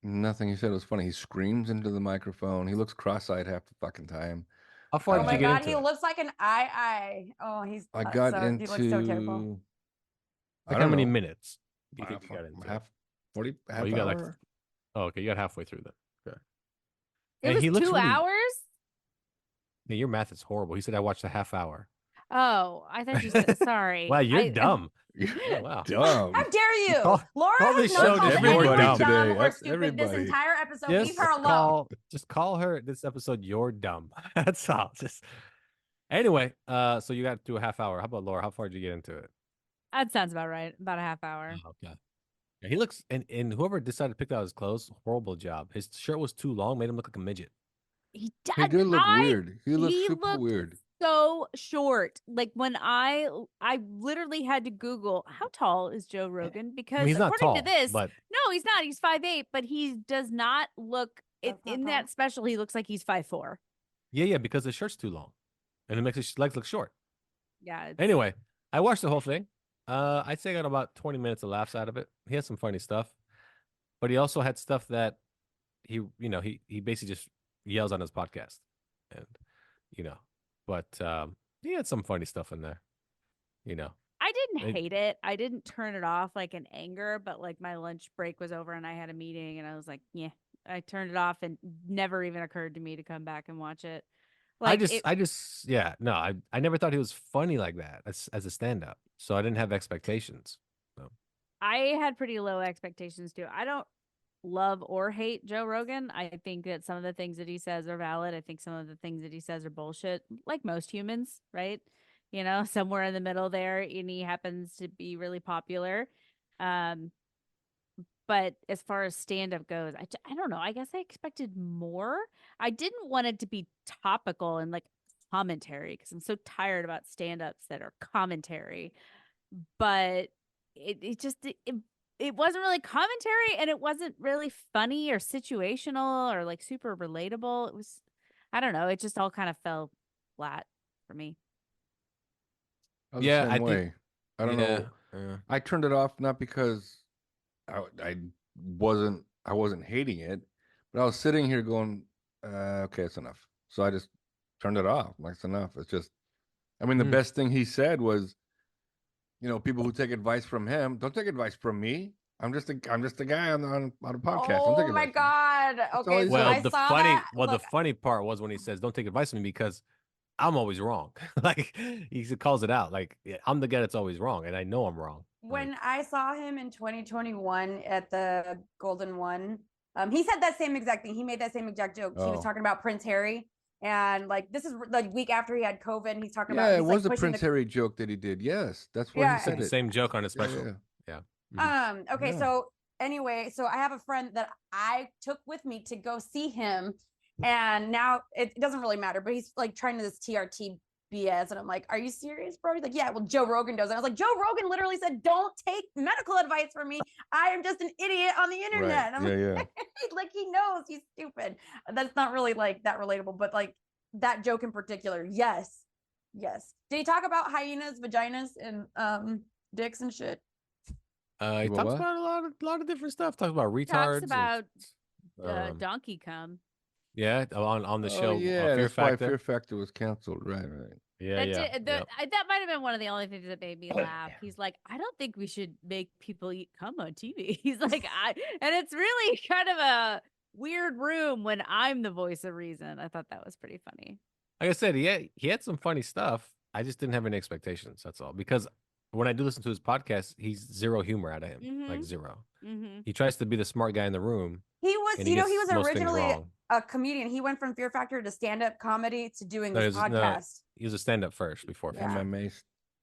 S5: Nothing he said was funny. He screams into the microphone. He looks cross-eyed half the fucking time.
S3: How far
S6: Oh
S3: did
S6: my
S3: you get
S6: god,
S3: into
S6: he
S3: it?
S6: looks like an eye. Oh, he's
S5: I got
S6: so, he looks so terrible.
S5: into.
S3: Like
S5: I
S3: how
S5: don't
S3: many
S5: know.
S3: minutes do you think you got into?
S5: half 40 half
S3: Oh, you got like
S5: hour.
S3: okay, you got halfway through then. Okay.
S4: It
S3: And
S4: was
S3: he looks
S4: 2
S3: really
S4: hours.
S3: yeah, your math is horrible. He said I watched a half hour.
S4: Oh, I thought you said sorry.
S3: Wow, you're
S4: I-
S3: dumb.
S5: You're
S3: Oh, wow.
S5: dumb.
S6: How dare you?
S3: Call-
S6: Laura
S3: call
S6: has
S3: this
S6: not
S3: show
S6: called
S3: just
S6: anyone
S3: you're dumb.
S6: dumb or
S5: That's
S6: stupid this
S5: everybody.
S6: entire episode. Leave
S3: Just
S6: her alone.
S3: call her this episode you're dumb. That's all. Just anyway, so you got through a half hour. How about Laura? How far did you get into it?
S4: That sounds about right. About a half hour.
S3: Oh, okay. Yeah, he looks and whoever decided to pick out his clothes, horrible job. His shirt was too long, made him look like a midget.
S4: He
S5: He did look
S4: I-
S5: weird. He looked
S4: he
S5: super
S4: looked
S5: weird.
S4: So short. Like when I literally had to Google how tall is Joe Rogan because
S3: he's not
S4: according to
S3: tall,
S4: this,
S3: but
S4: no, he's not. He's 5'8", but he does not look
S6: That's not
S4: in
S6: tall.
S4: that special. He looks like he's 5'4".
S3: yeah, because his shirt's too long, and it makes his legs look short.
S4: Yeah. It's,
S3: Anyway, I watched the whole thing. I'd say I got about 20 minutes of laughs out of it. He had some funny stuff, but he also had stuff that he basically just yells on his podcast, and but he had some funny stuff in there.
S4: I didn't
S3: It-
S4: hate it. I didn't turn it off like in anger, but like my lunch break was over and I had a meeting and I was like, yeah, I turned it off and never even occurred to me to come back and watch it. Like
S3: I never thought he was funny like that as a stand-up, so I didn't have expectations.
S4: I had pretty low expectations too. I don't love or hate Joe Rogan. I think that some of the things that he says are valid. I think some of the things that he says are bullshit, like most humans, right? Somewhere in the middle there, and he happens to be really popular. But as far as stand-up goes, I don't know. I guess I expected more. I didn't want it to be topical and like commentary because I'm so tired about stand-ups that are commentary. But it wasn't really commentary and it wasn't really funny or situational or like super relatable. It was, I don't know. It just all kind of fell flat for me.
S5: I was the
S3: Yeah,
S5: same
S3: I think-
S5: way. I don't know. I turned it off not because I wasn't hating it, but I was sitting here going, okay, it's enough. So I just turned it off. Like, it's enough. It's just, I mean, the best thing he said was, people who take advice from him, don't take advice from me. I'm just a guy on a podcast. Don't
S6: Oh
S5: take
S6: my
S5: advice from me.
S6: god.
S5: all
S6: Okay,
S5: he
S6: so
S5: said.
S6: I saw that.
S3: The
S6: Look,
S3: funny part was when he says, "Don't take advice from me," because I'm always wrong. Like he calls it out. Like I'm the guy that's always wrong, and I know I'm wrong.
S6: when I saw him in 2021 at the Golden One, he said that same exact thing. He made that same exact joke. He was
S5: Oh.
S6: talking about Prince Harry, and like this is the week after he had COVID. And he's talking about
S5: Yeah,
S6: he's
S5: it
S6: like
S5: was a
S6: pushing
S5: Prince Harry joke that he did. Yes, that's where
S6: Yeah,
S5: he said
S3: the
S5: it.
S3: same joke on his
S5: Yeah,
S3: special.
S5: yeah.
S6: Okay,
S5: Yeah.
S6: so anyway, so I have a friend that I took with me to go see him, and now it doesn't really matter, but he's like trying to this TRT BS, and I'm like, "Are you serious, bro?" He's like, "Yeah, well, Joe Rogan does." And I was like, "Joe Rogan literally said, don't take medical advice from me. I am just an idiot on the internet."
S5: Right.
S6: And I'm
S5: Yeah,
S6: like,
S5: yeah.
S6: like he knows he's stupid. That's not really like that relatable, but like that joke in particular, yes. Did he talk about hyenas, vaginas, and dicks and shit?
S3: He
S5: Well,
S3: talks
S5: what?
S3: about a lot of different stuff. Talks about retards.
S4: Talks about
S3: and,
S4: donkey cum.
S3: yeah, on the show.
S5: Oh, yeah,
S3: Fear
S5: that's why
S3: Factor.
S5: Fear Factor was canceled. Right.
S3: Yeah,
S4: That
S3: yeah.
S4: that might have been one of the only things that made me laugh. He's like, I don't think we should make people eat cum on TV. He's like, and it's really kind of a weird room when I'm the voice of reason. I thought that was pretty funny.
S3: Like I said, he had some funny stuff. I just didn't have any expectations. That's all. Because when I do listen to his podcast, he's zero humor out of him, like zero.
S4: Mm-hmm.
S3: He tries to be the smart guy in the room.
S6: He was,
S3: and
S6: he
S3: gets
S6: was
S3: most things
S6: originally
S3: wrong.
S6: a comedian. He went from Fear Factor to stand-up comedy to doing
S3: No,
S6: this
S3: he was- no,
S6: podcast.
S3: He was a stand-up first before.
S6: Yeah.
S3: Fear
S5: MMA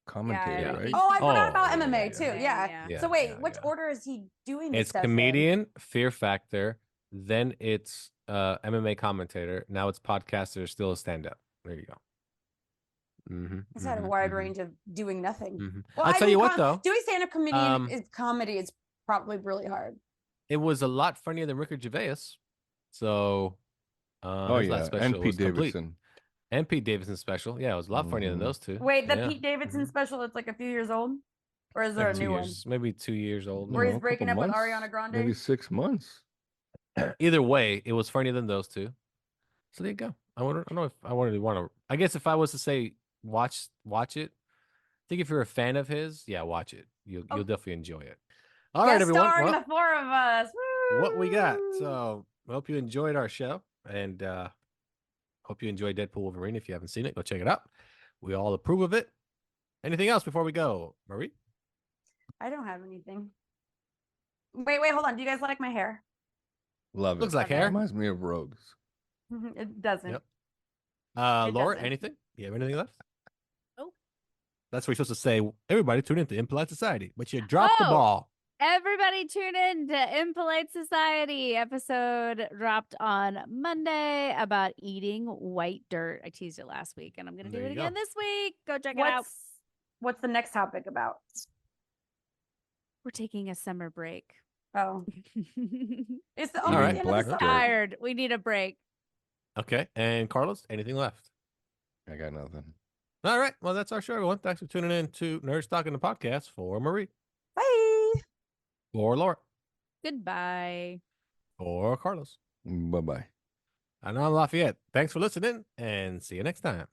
S5: commentator,
S3: Yeah.
S5: right?
S6: Oh, I forgot
S3: Oh,
S6: about
S3: yeah,
S6: MMA
S3: yeah,
S6: too.
S3: yeah.
S6: Yeah.
S3: Yeah,
S6: So wait,
S3: yeah,
S6: which
S3: yeah.
S6: order is he doing this
S3: It's
S6: stuff in?
S3: comedian, Fear Factor, then it's MMA commentator. Now it's podcaster, still a stand-up. There you go.
S6: He's had a wide range of doing nothing. Well,
S3: I'll
S6: I
S3: tell
S6: mean,
S3: you what, though.
S6: doing stand-up
S3: Um,
S6: comedy is probably really hard.
S3: It was a lot funnier than Ricky Gervais. So,
S5: Oh
S3: his
S5: yeah,
S3: last special
S5: and Pete
S3: was complete.
S5: Davidson.
S3: And Pete Davidson special. Yeah, it was a lot funnier than
S5: Mhm.
S3: those two.
S6: Wait, the
S3: Yeah.
S6: Pete Davidson special that's like a few years old? Or is there
S3: Like
S6: a
S3: 2
S6: new
S3: years, maybe 2 years old.
S6: Where he's
S5: No, a
S6: breaking
S5: couple
S6: up with
S5: months,
S6: Ariana Grande?
S5: Maybe 6 months.
S3: Either way, it was funnier than those two. So there you go. I don't know if I want to. I guess if I was to say watch it. I think if you're a fan of his, yeah, watch it. You'll definitely enjoy it. All right,
S6: Guest
S3: everyone.
S6: starring
S3: Well,
S6: the four of us.
S3: what we got?
S6: Woo!
S3: So I hope you enjoyed our show, and hope you enjoyed Deadpool Wolverine. If you haven't seen it, go check it out. We all approve of it. Anything else before we go, Marie?
S6: I don't have anything. Wait, hold on. Do you guys like my hair?
S5: Love it.
S3: Looks like
S6: Okay.
S3: hair.
S5: Reminds me of Rogues.
S6: It doesn't.
S3: Yep.
S6: It
S3: Laura,
S6: doesn't.
S3: anything? You have anything left?
S4: Nope.
S3: That's what you're supposed to say. Everybody tune into Impolite Society, but you dropped the
S4: Oh!
S3: ball.
S4: Everybody tune in to Impolite Society. Episode dropped on Monday about eating white dirt. I teased it last week, and I'm going to do
S3: There
S4: it
S3: you go.
S4: again this week. Go check it out.
S6: What's the next topic about?
S4: We're taking a summer break.
S6: Oh, it's the
S3: All
S6: only
S3: right.
S6: end
S5: Black
S6: of the
S5: dirt.
S6: summer.
S4: Tired. We need a break.
S3: Okay. And Carlos, anything left?
S5: I got nothing.
S3: All right. Well, that's our show, everyone. Thanks for tuning in to Nerds Talking the Podcast for Marie,
S6: Bye.
S3: for Laura,
S4: Goodbye.
S3: for Carlos.
S5: Bye bye.
S3: And I'm Lafayette. Thanks for listening, and see you next time.